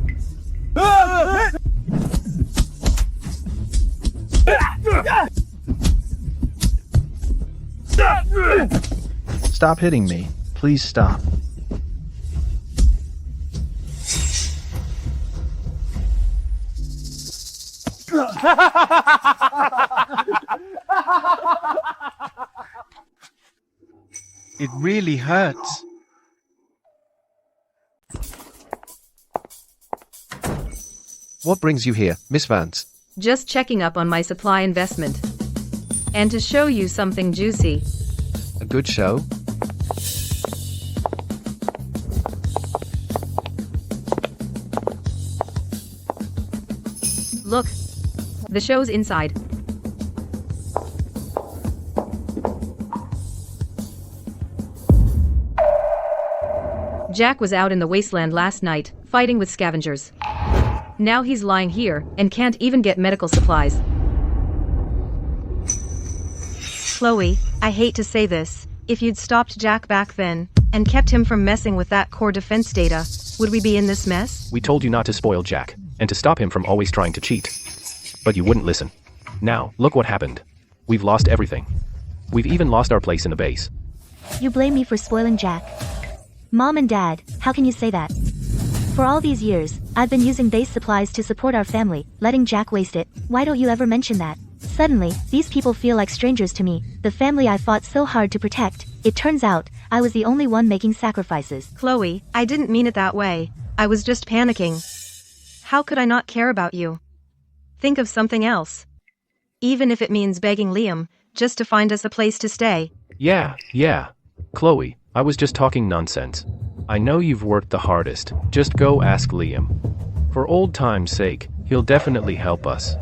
Stop hitting me. Please stop. It really hurts. What brings you here, Miss Vance? Just checking up on my supply investment. And to show you something juicy. A good show? Look. The show's inside. Jack was out in the wasteland last night, fighting with scavengers. Now he's lying here, and can't even get medical supplies. Chloe, I hate to say this, if you'd stopped Jack back then, and kept him from messing with that core defense data, would we be in this mess? We told you not to spoil Jack, and to stop him from always trying to cheat. But you wouldn't listen. Now, look what happened. We've lost everything. We've even lost our place in the base. You blame me for spoiling Jack. Mom and Dad, how can you say that? For all these years, I've been using base supplies to support our family, letting Jack waste it. Why don't you ever mention that? Suddenly, these people feel like strangers to me, the family I fought so hard to protect. It turns out, I was the only one making sacrifices. Chloe, I didn't mean it that way. I was just panicking. How could I not care about you? Think of something else. Even if it means begging Liam, just to find us a place to stay. Yeah. Chloe, I was just talking nonsense. I know you've worked the hardest. Just go ask Liam. For old time's sake, he'll definitely help us.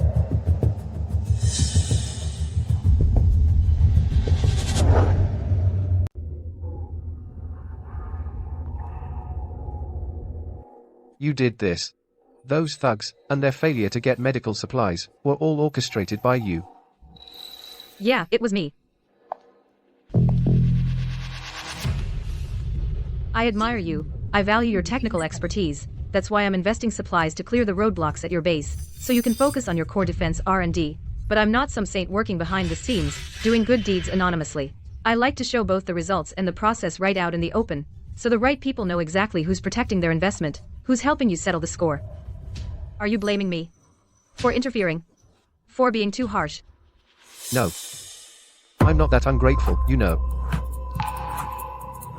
You did this. Those thugs, and their failure to get medical supplies, were all orchestrated by you. Yeah, it was me. I admire you. I value your technical expertise. That's why I'm investing supplies to clear the roadblocks at your base, so you can focus on your core defense R&D. But I'm not some saint working behind the scenes, doing good deeds anonymously. I like to show both the results and the process right out in the open, so the right people know exactly who's protecting their investment, who's helping you settle the score. Are you blaming me? For interfering? For being too harsh? No. I'm not that ungrateful, you know.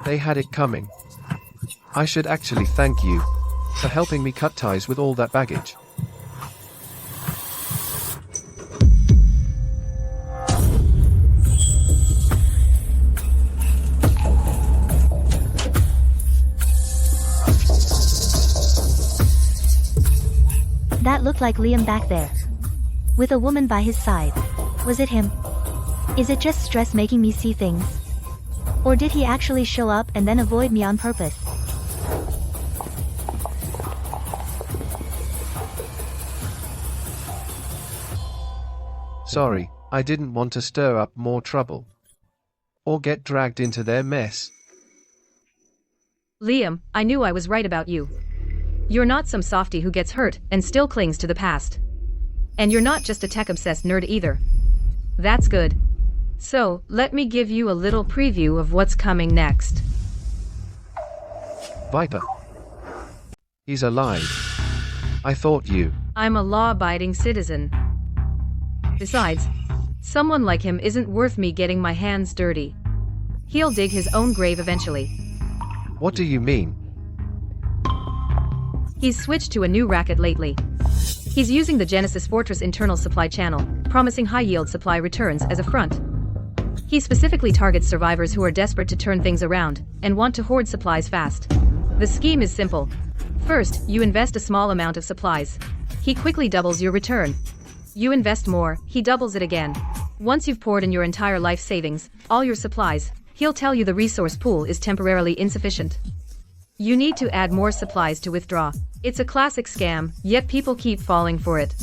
They had it coming. I should actually thank you for helping me cut ties with all that baggage. That looked like Liam back there. With a woman by his side. Was it him? Is it just stress making me see things? Or did he actually show up and then avoid me on purpose? Sorry, I didn't want to stir up more trouble. Or get dragged into their mess. Liam, I knew I was right about you. You're not some softie who gets hurt and still clings to the past. And you're not just a tech-obsessed nerd either. That's good. So, let me give you a little preview of what's coming next. Viper. He's alive. I thought you. I'm a law-abiding citizen. Besides, someone like him isn't worth me getting my hands dirty. He'll dig his own grave eventually. What do you mean? He's switched to a new racket lately. He's using the Genesis Fortress internal supply channel, promising high-yield supply returns as a front. He specifically targets survivors who are desperate to turn things around and want to hoard supplies fast. The scheme is simple. First, you invest a small amount of supplies. He quickly doubles your return. You invest more, he doubles it again. Once you've poured in your entire life savings, all your supplies, he'll tell you the resource pool is temporarily insufficient. You need to add more supplies to withdraw. It's a classic scam, yet people keep falling for it.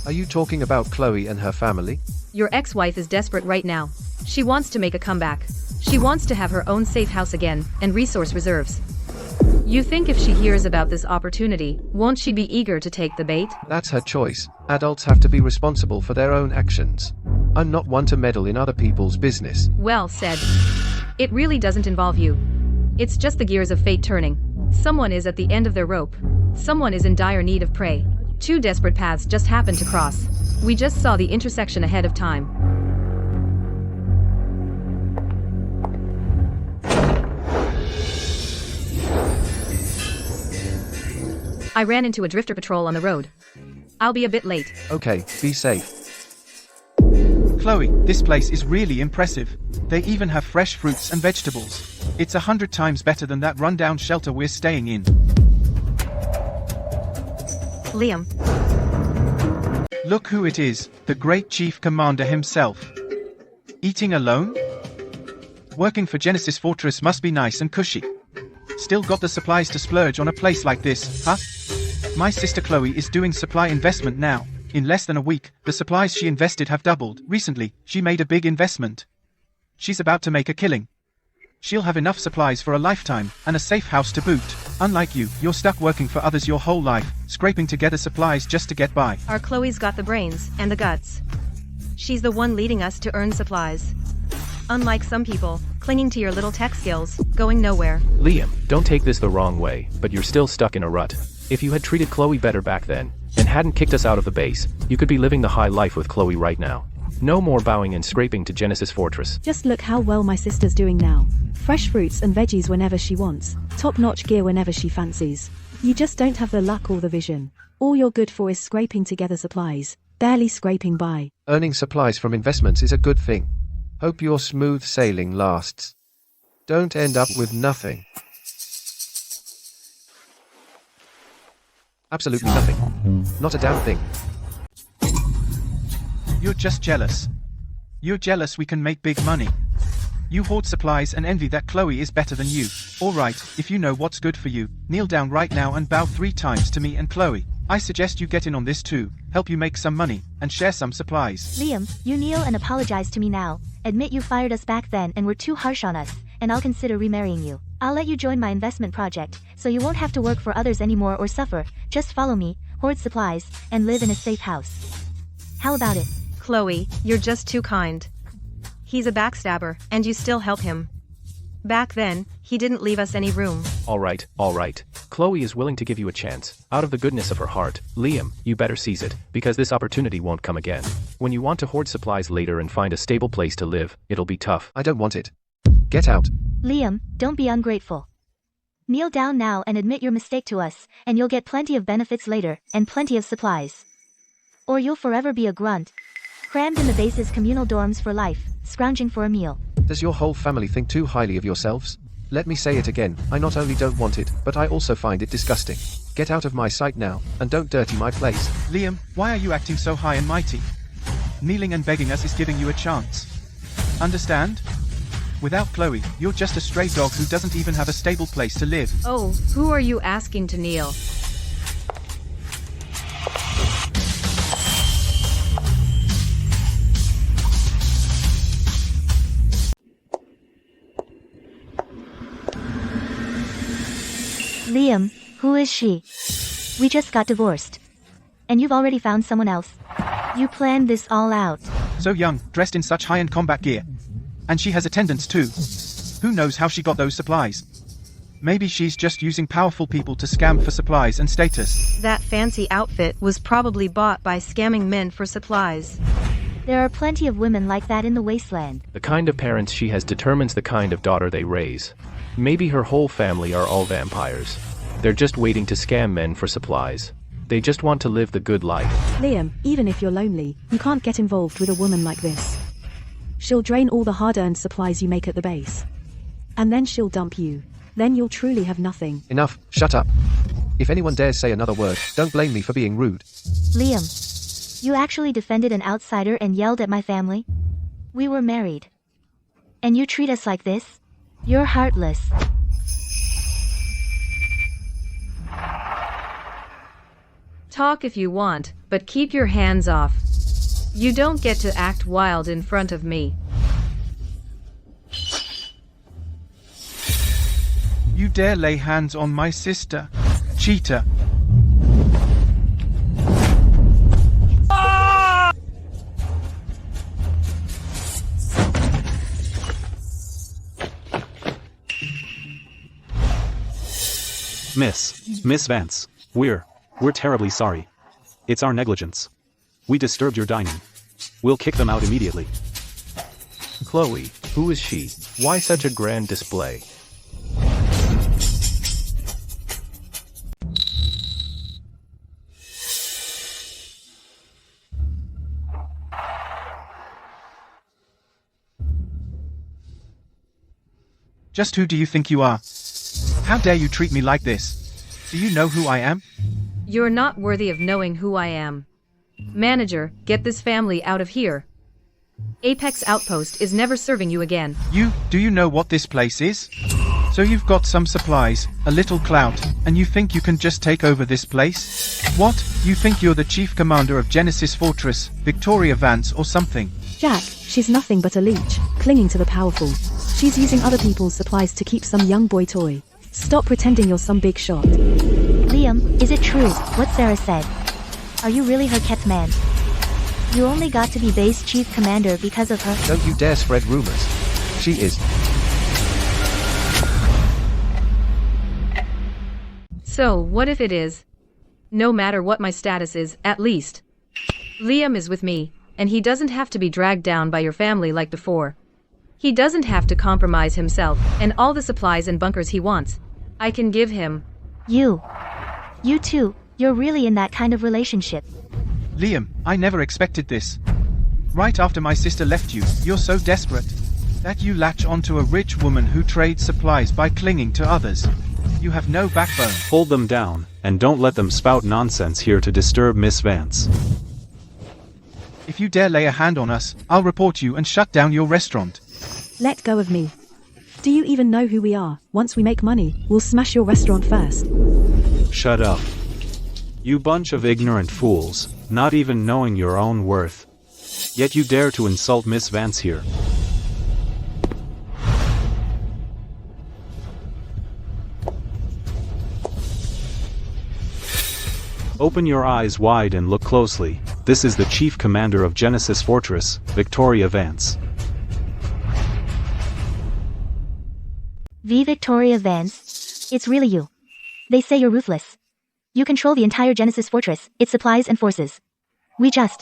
Are you talking about Chloe and her family? Your ex-wife is desperate right now. She wants to make a comeback. She wants to have her own safe house again, and resource reserves. You think if she hears about this opportunity, won't she be eager to take the bait? That's her choice. Adults have to be responsible for their own actions. I'm not one to meddle in other people's business. Well said. It really doesn't involve you. It's just the gears of fate turning. Someone is at the end of their rope. Someone is in dire need of prey. Two desperate paths just happened to cross. We just saw the intersection ahead of time. I ran into a drifter patrol on the road. I'll be a bit late. Okay, be safe. Chloe, this place is really impressive. They even have fresh fruits and vegetables. It's 100 times better than that rundown shelter we're staying in. Liam. Look who it is, the great chief commander himself. Eating alone? Working for Genesis Fortress must be nice and cushy. Still got the supplies to splurge on a place like this, huh? My sister Chloe is doing supply investment now. In less than a week, the supplies she invested have doubled. Recently, she made a big investment. She's about to make a killing. She'll have enough supplies for a lifetime, and a safe house to boot. Unlike you, you're stuck working for others your whole life, scraping together supplies just to get by. Our Chloe's got the brains and the guts. She's the one leading us to earn supplies. Unlike some people, clinging to your little tech skills, going nowhere. Liam, don't take this the wrong way, but you're still stuck in a rut. If you had treated Chloe better back then, and hadn't kicked us out of the base, you could be living the high life with Chloe right now. No more bowing and scraping to Genesis Fortress. Just look how well my sister's doing now. Fresh fruits and veggies whenever she wants. Top-notch gear whenever she fancies. You just don't have the luck or the vision. All you're good for is scraping together supplies. Barely scraping by. Earning supplies from investments is a good thing. Hope your smooth sailing lasts. Don't end up with nothing. Absolutely nothing. Not a damn thing. You're just jealous. You're jealous we can make big money. You hoard supplies and envy that Chloe is better than you. Alright, if you know what's good for you, kneel down right now and bow 3 times to me and Chloe. I suggest you get in on this too, help you make some money, and share some supplies. Liam, you kneel and apologize to me now. Admit you fired us back then and were too harsh on us, and I'll consider remarrying you. I'll let you join my investment project, so you won't have to work for others anymore or suffer. Just follow me, hoard supplies, and live in a safe house. How about it? Chloe, you're just too kind. He's a backstabber, and you still help him. Back then, he didn't leave us any room. Alright. Chloe is willing to give you a chance, out of the goodness of her heart. Liam, you better seize it, because this opportunity won't come again. When you want to hoard supplies later and find a stable place to live, it'll be tough. I don't want it. Get out. Liam, don't be ungrateful. Kneel down now and admit your mistake to us, and you'll get plenty of benefits later, and plenty of supplies. Or you'll forever be a grunt, crammed in the base's communal dorms for life, scrounging for a meal. Does your whole family think too highly of yourselves? Let me say it again, I not only don't want it, but I also find it disgusting. Get out of my sight now, and don't dirty my place. Liam, why are you acting so high and mighty? Kneeling and begging us is giving you a chance. Understand? Without Chloe, you're just a stray dog who doesn't even have a stable place to live. Oh, who are you asking to kneel? Liam, who is she? We just got divorced. And you've already found someone else. You planned this all out. So young, dressed in such high-end combat gear. And she has attendants too. Who knows how she got those supplies? Maybe she's just using powerful people to scam for supplies and status. That fancy outfit was probably bought by scamming men for supplies. There are plenty of women like that in the wasteland. The kind of parents she has determines the kind of daughter they raise. Maybe her whole family are all vampires. They're just waiting to scam men for supplies. They just want to live the good life. Liam, even if you're lonely, you can't get involved with a woman like this. She'll drain all the hard-earned supplies you make at the base. And then she'll dump you. Then you'll truly have nothing. Enough, shut up. If anyone dares say another word, don't blame me for being rude. Liam, you actually defended an outsider and yelled at my family? We were married. And you treat us like this? You're heartless. Talk if you want, but keep your hands off. You don't get to act wild in front of me. You dare lay hands on my sister, cheater. Miss Vance, we're terribly sorry. It's our negligence. We disturbed your dining. We'll kick them out immediately. Chloe, who is she? Why such a grand display? Just who do you think you are? How dare you treat me like this? Do you know who I am? You're not worthy of knowing who I am. Manager, get this family out of here. Apex Outpost is never serving you again. Do you know what this place is? So you've got some supplies, a little clout, and you think you can just take over this place? What? You think you're the chief commander of Genesis Fortress, Victoria Vance or something? Jack, she's nothing but a leech, clinging to the powerful. She's using other people's supplies to keep some young boy toy. Stop pretending you're some big shot. Liam, is it true, what Sarah said? Are you really her kept man? You only got to be base chief commander because of her. Don't you dare spread rumors. She is. So, what if it is? No matter what my status is, at least. Liam is with me, and he doesn't have to be dragged down by your family like before. He doesn't have to compromise himself and all the supplies and bunkers he wants. I can give him. You too, you're really in that kind of relationship. Liam, I never expected this. Right after my sister left you, you're so desperate that you latch onto a rich woman who trades supplies by clinging to others. You have no backbone. Hold them down, and don't let them spout nonsense here to disturb Miss Vance. If you dare lay a hand on us, I'll report you and shut down your restaurant. Let go of me. Do you even know who we are? Once we make money, we'll smash your restaurant first. Shut up. You bunch of ignorant fools, not even knowing your own worth. Yet you dare to insult Miss Vance here. Open your eyes wide and look closely. This is the chief commander of Genesis Fortress, Victoria Vance. Victoria Vance? It's really you. They say you're ruthless. You control the entire Genesis Fortress, its supplies and forces.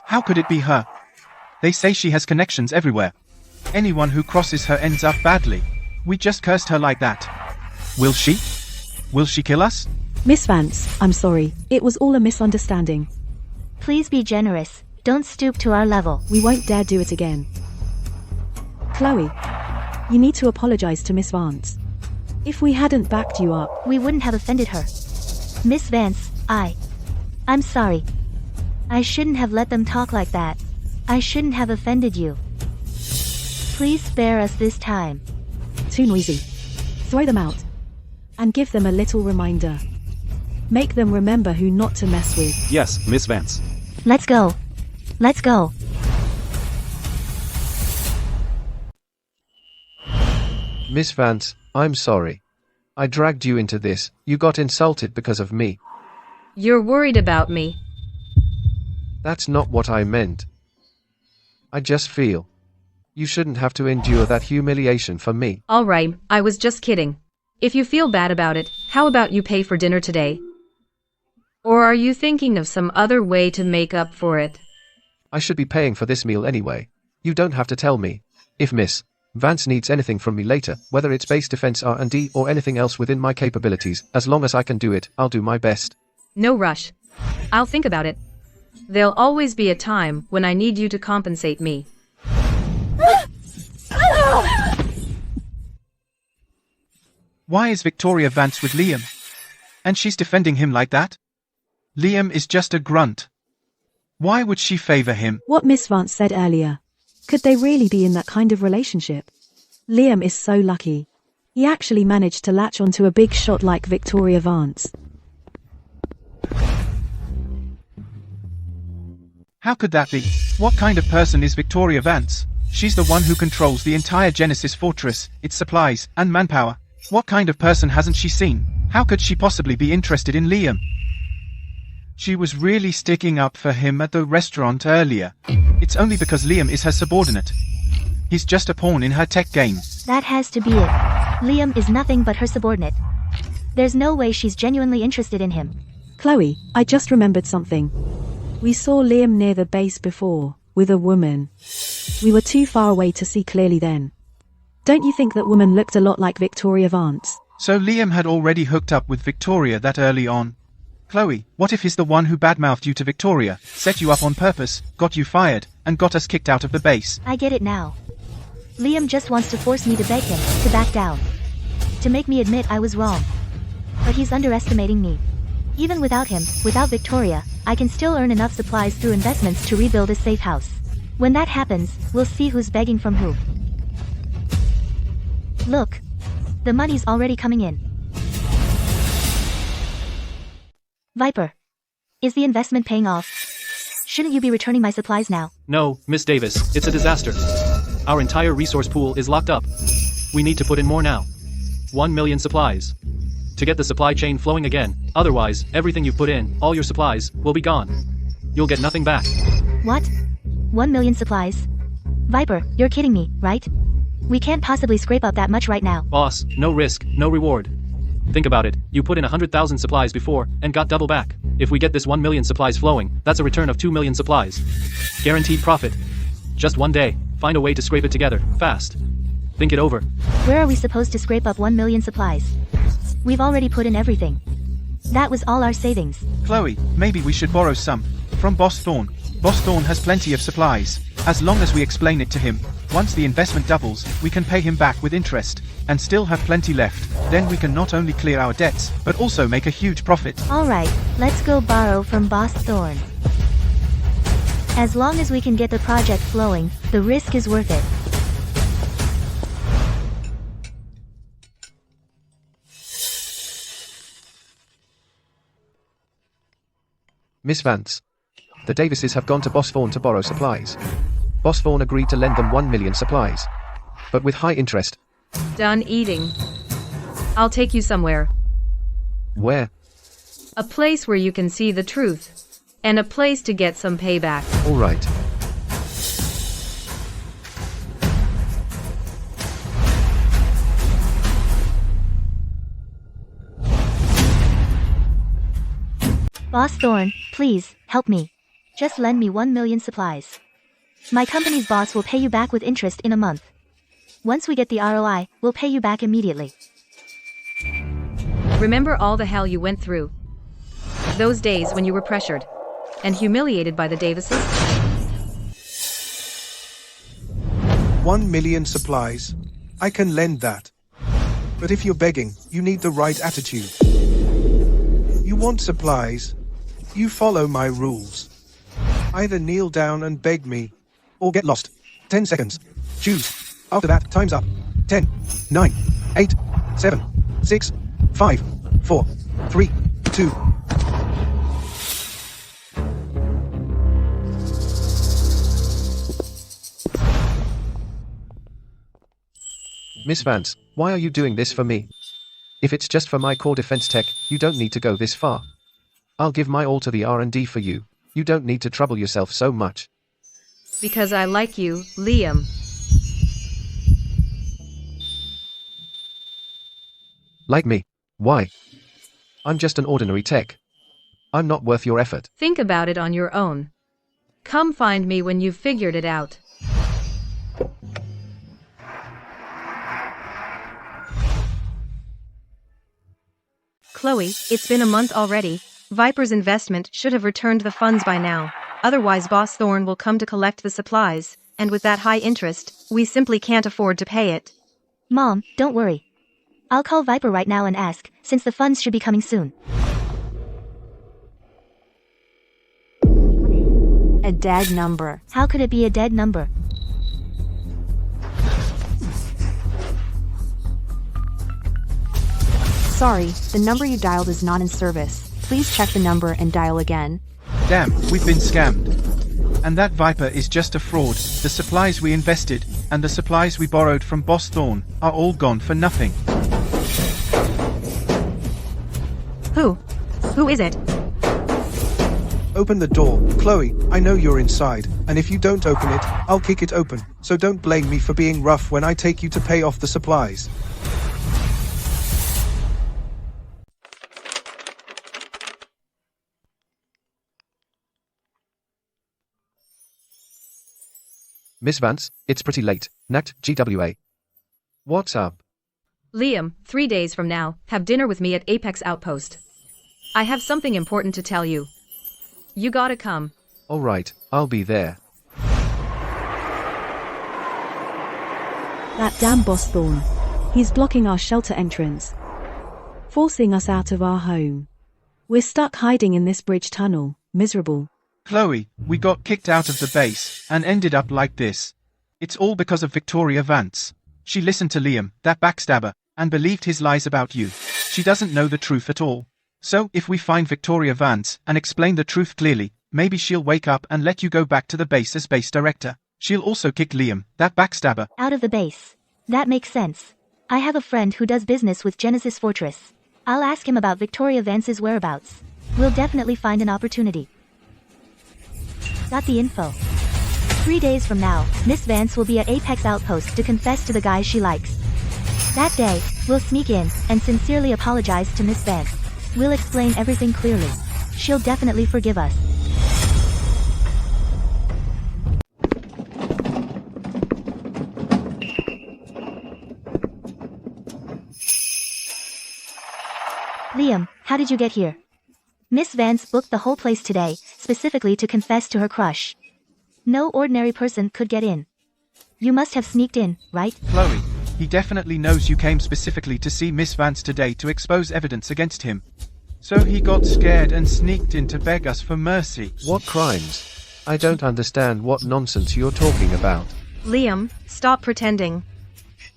How could it be her? They say she has connections everywhere. Anyone who crosses her ends up badly. We just cursed her like that. Will she? Will she kill us? Miss Vance, I'm sorry. It was all a misunderstanding. Please be generous. Don't stoop to our level. We won't dare do it again. Chloe, you need to apologize to Miss Vance. If we hadn't backed you up, we wouldn't have offended her. Miss Vance, I'm sorry. I shouldn't have let them talk like that. I shouldn't have offended you. Please spare us this time. Too noisy. Throw them out. And give them a little reminder. Make them remember who not to mess with. Yes, Miss Vance. Let's go. Let's go. Miss Vance, I'm sorry. I dragged you into this. You got insulted because of me. You're worried about me. That's not what I meant. I just feel you shouldn't have to endure that humiliation for me. Alright, I was just kidding. If you feel bad about it, how about you pay for dinner today? Or are you thinking of some other way to make up for it? I should be paying for this meal anyway. You don't have to tell me. If Miss Vance needs anything from me later, whether it's base defense R&D or anything else within my capabilities, as long as I can do it, I'll do my best. No rush. I'll think about it. There'll always be a time when I need you to compensate me. Why is Victoria Vance with Liam? And she's defending him like that? Liam is just a grunt. Why would she favor him? What Miss Vance said earlier. Could they really be in that kind of relationship? Liam is so lucky. He actually managed to latch onto a big shot like Victoria Vance. How could that be? What kind of person is Victoria Vance? She's the one who controls the entire Genesis Fortress, its supplies, and manpower. What kind of person hasn't she seen? How could she possibly be interested in Liam? She was really sticking up for him at the restaurant earlier. It's only because Liam is her subordinate. He's just a pawn in her tech game. That has to be it. Liam is nothing but her subordinate. There's no way she's genuinely interested in him. Chloe, I just remembered something. We saw Liam near the base before, with a woman. We were too far away to see clearly then. Don't you think that woman looked a lot like Victoria Vance? So Liam had already hooked up with Victoria that early on. Chloe, what if he's the one who badmouthed you to Victoria, set you up on purpose, got you fired, and got us kicked out of the base? I get it now. Liam just wants to force me to beg him to back down. To make me admit I was wrong. But he's underestimating me. Even without him, without Victoria, I can still earn enough supplies through investments to rebuild a safe house. When that happens, we'll see who's begging from who. Look. The money's already coming in. Viper. Is the investment paying off? Shouldn't you be returning my supplies now? No, Miss Davis, it's a disaster. Our entire resource pool is locked up. We need to put in more now. 1 million supplies. To get the supply chain flowing again, otherwise, everything you've put in, all your supplies, will be gone. You'll get nothing back. What? 1 million supplies? Viper, you're kidding me, right? We can't possibly scrape up that much right now. Boss, no risk, no reward. Think about it, you put in 100,000 supplies before, and got double back. If we get this 1 million supplies flowing, that's a return of 2 million supplies. Guaranteed profit. Just one day, find a way to scrape it together, fast. Think it over. Where are we supposed to scrape up 1 million supplies? We've already put in everything. That was all our savings. Chloe, maybe we should borrow some. From Boss Thorn. Boss Thorn has plenty of supplies. As long as we explain it to him, once the investment doubles, we can pay him back with interest, and still have plenty left. Then we can not only clear our debts, but also make a huge profit. Alright, let's go borrow from Boss Thorn. As long as we can get the project flowing, the risk is worth it. Miss Vance. The Davises have gone to Boss Thorn to borrow supplies. Boss Thorn agreed to lend them 1 million supplies. But with high interest. Done eating. I'll take you somewhere. Where? A place where you can see the truth. And a place to get some payback. All right. Boss Thorn, please, help me. Just lend me 1 million supplies. My company's boss will pay you back with interest in a month. Once we get the ROI, we'll pay you back immediately. Remember all the hell you went through? Those days when you were pressured and humiliated by the Davises? 1 million supplies. I can lend that. But if you're begging, you need the right attitude. You want supplies? You follow my rules. Either kneel down and beg me, or get lost. 10 seconds. Choose. After that, time's up. 10, 9, 8, 7, 6, 5, 4, 3, 2. Miss Vance, why are you doing this for me? If it's just for my core defense tech, you don't need to go this far. I'll give my all to the R&D for you. You don't need to trouble yourself so much. Because I like you, Liam. Like me? Why? I'm just an ordinary tech. I'm not worth your effort. Think about it on your own. Come find me when you've figured it out. Chloe, it's been a month already. Viper's investment should have returned the funds by now. Otherwise Boss Thorn will come to collect the supplies, and with that high interest, we simply can't afford to pay it. Mom, don't worry. I'll call Viper right now and ask, since the funds should be coming soon. A dead number. How could it be a dead number? Sorry, the number you dialed is not in service. Please check the number and dial again. Damn, we've been scammed. And that Viper is just a fraud. The supplies we invested, and the supplies we borrowed from Boss Thorn, are all gone for nothing. Who? Who is it? Open the door, Chloe. I know you're inside, and if you don't open it, I'll kick it open. So don't blame me for being rough when I take you to pay off the supplies. Miss Vance, it's pretty late. Nat, GWA. What's up? Liam, 3 days from now, have dinner with me at Apex Outpost. I have something important to tell you. You gotta come. Alright, I'll be there. That damn boss Thorn. He's blocking our shelter entrance, forcing us out of our home. We're stuck hiding in this bridge tunnel, miserable. Chloe, we got kicked out of the base, and ended up like this. It's all because of Victoria Vance. She listened to Liam, that backstabber, and believed his lies about you. She doesn't know the truth at all. So, if we find Victoria Vance, and explain the truth clearly, maybe she'll wake up and let you go back to the base as base director. She'll also kick Liam, that backstabber, out of the base. That makes sense. I have a friend who does business with Genesis Fortress. I'll ask him about Victoria Vance's whereabouts. We'll definitely find an opportunity. Got the info. 3 days from now, Miss Vance will be at Apex Outpost to confess to the guy she likes. That day, we'll sneak in and sincerely apologize to Miss Vance. We'll explain everything clearly. She'll definitely forgive us. Liam, how did you get here? Miss Vance booked the whole place today, specifically to confess to her crush. No ordinary person could get in. You must have sneaked in, right? Chloe, he definitely knows you came specifically to see Miss Vance today to expose evidence against him. So he got scared and sneaked in to beg us for mercy. What crimes? I don't understand what nonsense you're talking about. Liam, stop pretending.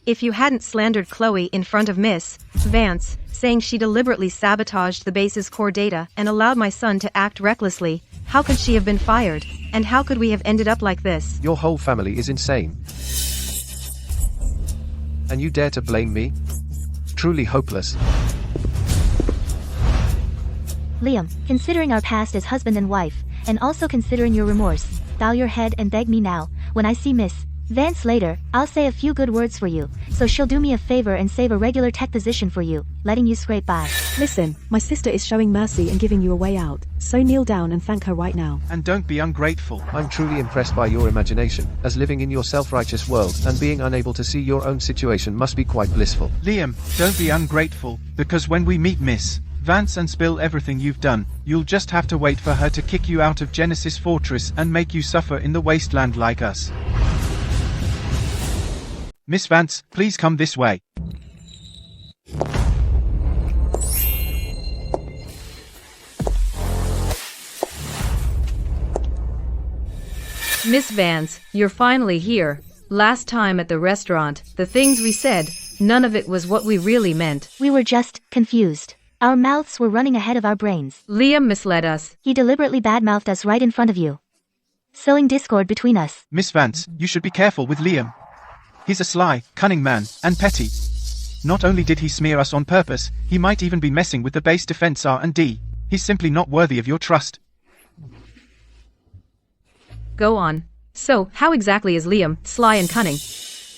If you hadn't slandered Chloe in front of Miss Vance, saying she deliberately sabotaged the base's core data and allowed my son to act recklessly, how could she have been fired? And how could we have ended up like this? Your whole family is insane. And you dare to blame me? Truly hopeless. Liam, considering our past as husband and wife, and also considering your remorse, bow your head and beg me now. When I see Miss Vance later, I'll say a few good words for you, so she'll do me a favor and save a regular tech position for you, letting you scrape by. Listen, my sister is showing mercy and giving you a way out, so kneel down and thank her right now. And don't be ungrateful. I'm truly impressed by your imagination, as living in your self-righteous world and being unable to see your own situation must be quite blissful. Liam, don't be ungrateful, because when we meet Miss Vance and spill everything you've done, you'll just have to wait for her to kick you out of Genesis Fortress and make you suffer in the wasteland like us. Miss Vance, please come this way. Miss Vance, you're finally here. Last time at the restaurant, the things we said, none of it was what we really meant. We were just confused. Our mouths were running ahead of our brains. Liam misled us. He deliberately badmouthed us right in front of you, sowing discord between us. Miss Vance, you should be careful with Liam. He's a sly, cunning man, and petty. Not only did he smear us on purpose, he might even be messing with the base defense R&D. He's simply not worthy of your trust. Go on. So, how exactly is Liam sly and cunning?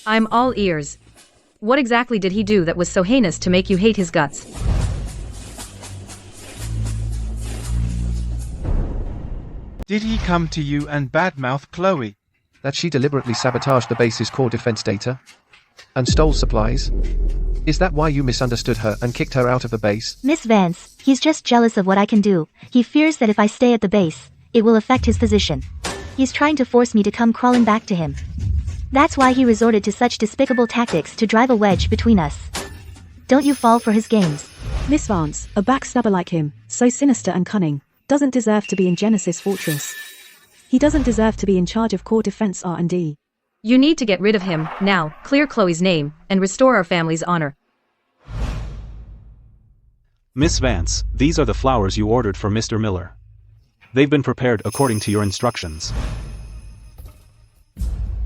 I'm all ears. What exactly did he do that was so heinous to make you hate his guts? Did he come to you and badmouth Chloe? That she deliberately sabotaged the base's core defense data? And stole supplies? Is that why you misunderstood her and kicked her out of the base? Miss Vance, he's just jealous of what I can do. He fears that if I stay at the base, it will affect his position. He's trying to force me to come crawling back to him. That's why he resorted to such despicable tactics to drive a wedge between us. Don't you fall for his games. Miss Vance, a backstabber like him, so sinister and cunning, doesn't deserve to be in Genesis Fortress. He doesn't deserve to be in charge of core defense R&D. You need to get rid of him, now, clear Chloe's name, and restore our family's honor. Miss Vance, these are the flowers you ordered for Mr. Miller. They've been prepared according to your instructions.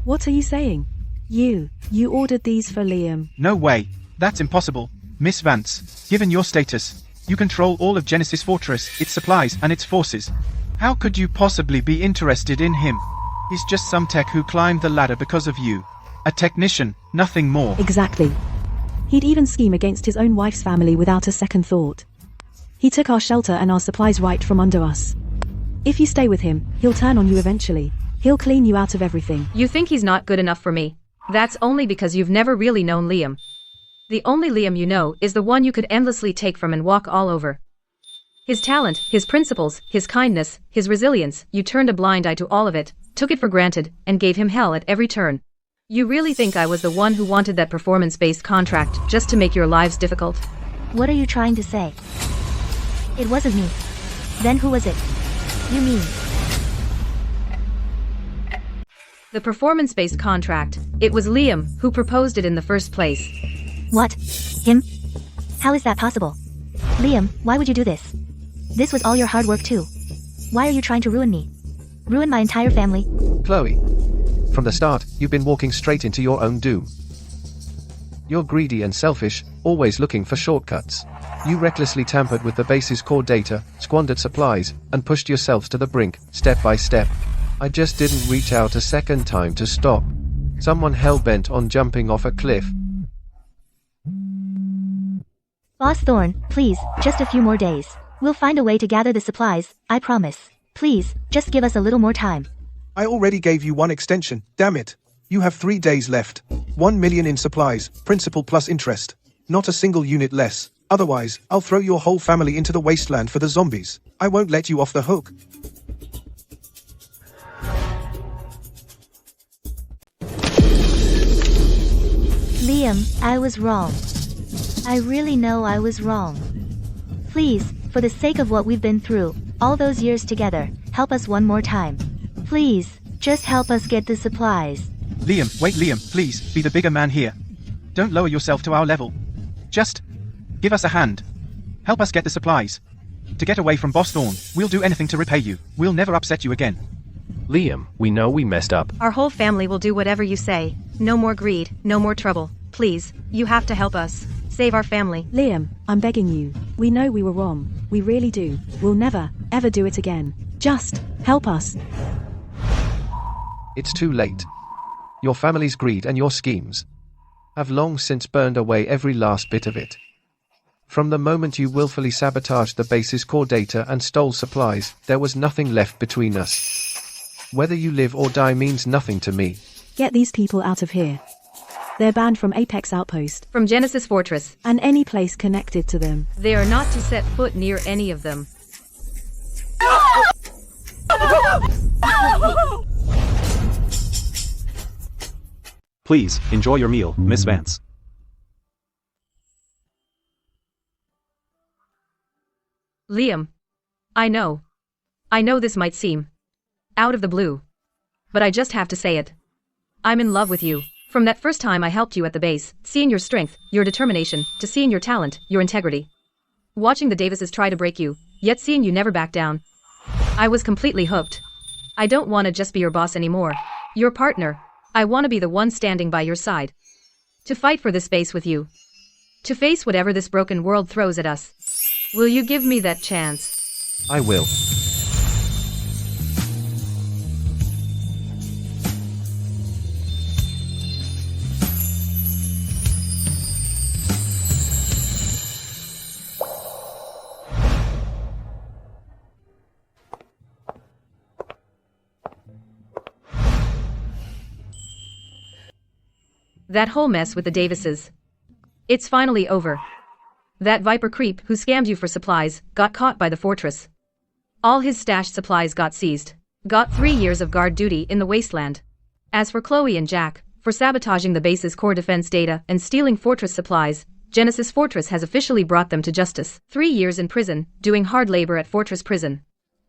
What are you saying? You ordered these for Liam. No way. That's impossible. Miss Vance, given your status, you control all of Genesis Fortress, its supplies, and its forces. How could you possibly be interested in him? He's just some tech who climbed the ladder because of you. A technician, nothing more. Exactly. He'd even scheme against his own wife's family without a second thought. He took our shelter and our supplies right from under us. If you stay with him, he'll turn on you eventually. He'll clean you out of everything. You think he's not good enough for me? That's only because you've never really known Liam. The only Liam you know is the one you could endlessly take from and walk all over. His talent, his principles, his kindness, his resilience, you turned a blind eye to all of it, took it for granted, and gave him hell at every turn. You really think I was the one who wanted that performance-based contract just to make your lives difficult? What are you trying to say? It wasn't me. Then who was it? You mean? The performance-based contract. It was Liam who proposed it in the first place. What? Him? How is that possible? Liam, why would you do this? This was all your hard work too. Why are you trying to ruin me? Ruin my entire family? Chloe. From the start, you've been walking straight into your own doom. You're greedy and selfish, always looking for shortcuts. You recklessly tampered with the base's core data, squandered supplies, and pushed yourselves to the brink, step by step. I just didn't reach out a second time to stop. Someone hell-bent on jumping off a cliff. Boss Thorne, please, just a few more days. We'll find a way to gather the supplies, I promise. Please, just give us a little more time. I already gave you one extension, damn it. You have 3 days left. 1 million in supplies, principal plus interest. Not a single unit less. Otherwise, I'll throw your whole family into the wasteland for the zombies. I won't let you off the hook. Liam, I was wrong. I really know I was wrong. Please, for the sake of what we've been through, all those years together, help us one more time. Please, just help us get the supplies. Liam, wait Liam, please, be the bigger man here. Don't lower yourself to our level. Just give us a hand. Help us get the supplies. To get away from Boss Thorne, we'll do anything to repay you. We'll never upset you again. Liam, we know we messed up. Our whole family will do whatever you say. No more greed, no more trouble. Please, you have to help us. Save our family. Liam, I'm begging you. We know we were wrong. We really do. We'll never, ever do it again. Just help us. It's too late. Your family's greed and your schemes have long since burned away every last bit of it. From the moment you willfully sabotaged the base's core data and stole supplies, there was nothing left between us. Whether you live or die means nothing to me. Get these people out of here. They're banned from Apex Outpost. From Genesis Fortress. And any place connected to them. They are not to set foot near any of them. Please, enjoy your meal, Miss Vance. Liam. I know this might seem out of the blue. But I just have to say it. I'm in love with you. From that first time I helped you at the base, seeing your strength, your determination, to seeing your talent, your integrity. Watching the Davises try to break you, yet seeing you never back down. I was completely hooked. I don't want to just be your boss anymore. Your partner. I want to be the one standing by your side. To fight for this base with you. To face whatever this broken world throws at us. Will you give me that chance? I will. That whole mess with the Davises. It's finally over. That Viper creep who scammed you for supplies got caught by the fortress. All his stashed supplies got seized. Got 3 years of guard duty in the wasteland. As for Chloe and Jack, for sabotaging the base's core defense data and stealing fortress supplies, Genesis Fortress has officially brought them to justice. 3 years in prison, doing hard labor at Fortress Prison.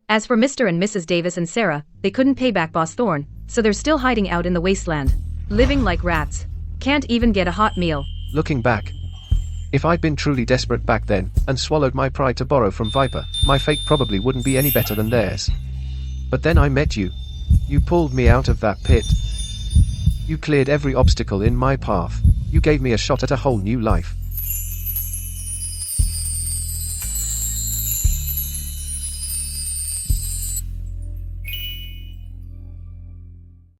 As for Mr. and Mrs. Davis and Sarah, they couldn't pay back Boss Thorne, so they're still hiding out in the wasteland. Living like rats. Can't even get a hot meal. Looking back, if I'd been truly desperate back then, and swallowed my pride to borrow from Viper, my fate probably wouldn't be any better than theirs. But then I met you. You pulled me out of that pit. You cleared every obstacle in my path. You gave me a shot at a whole new life.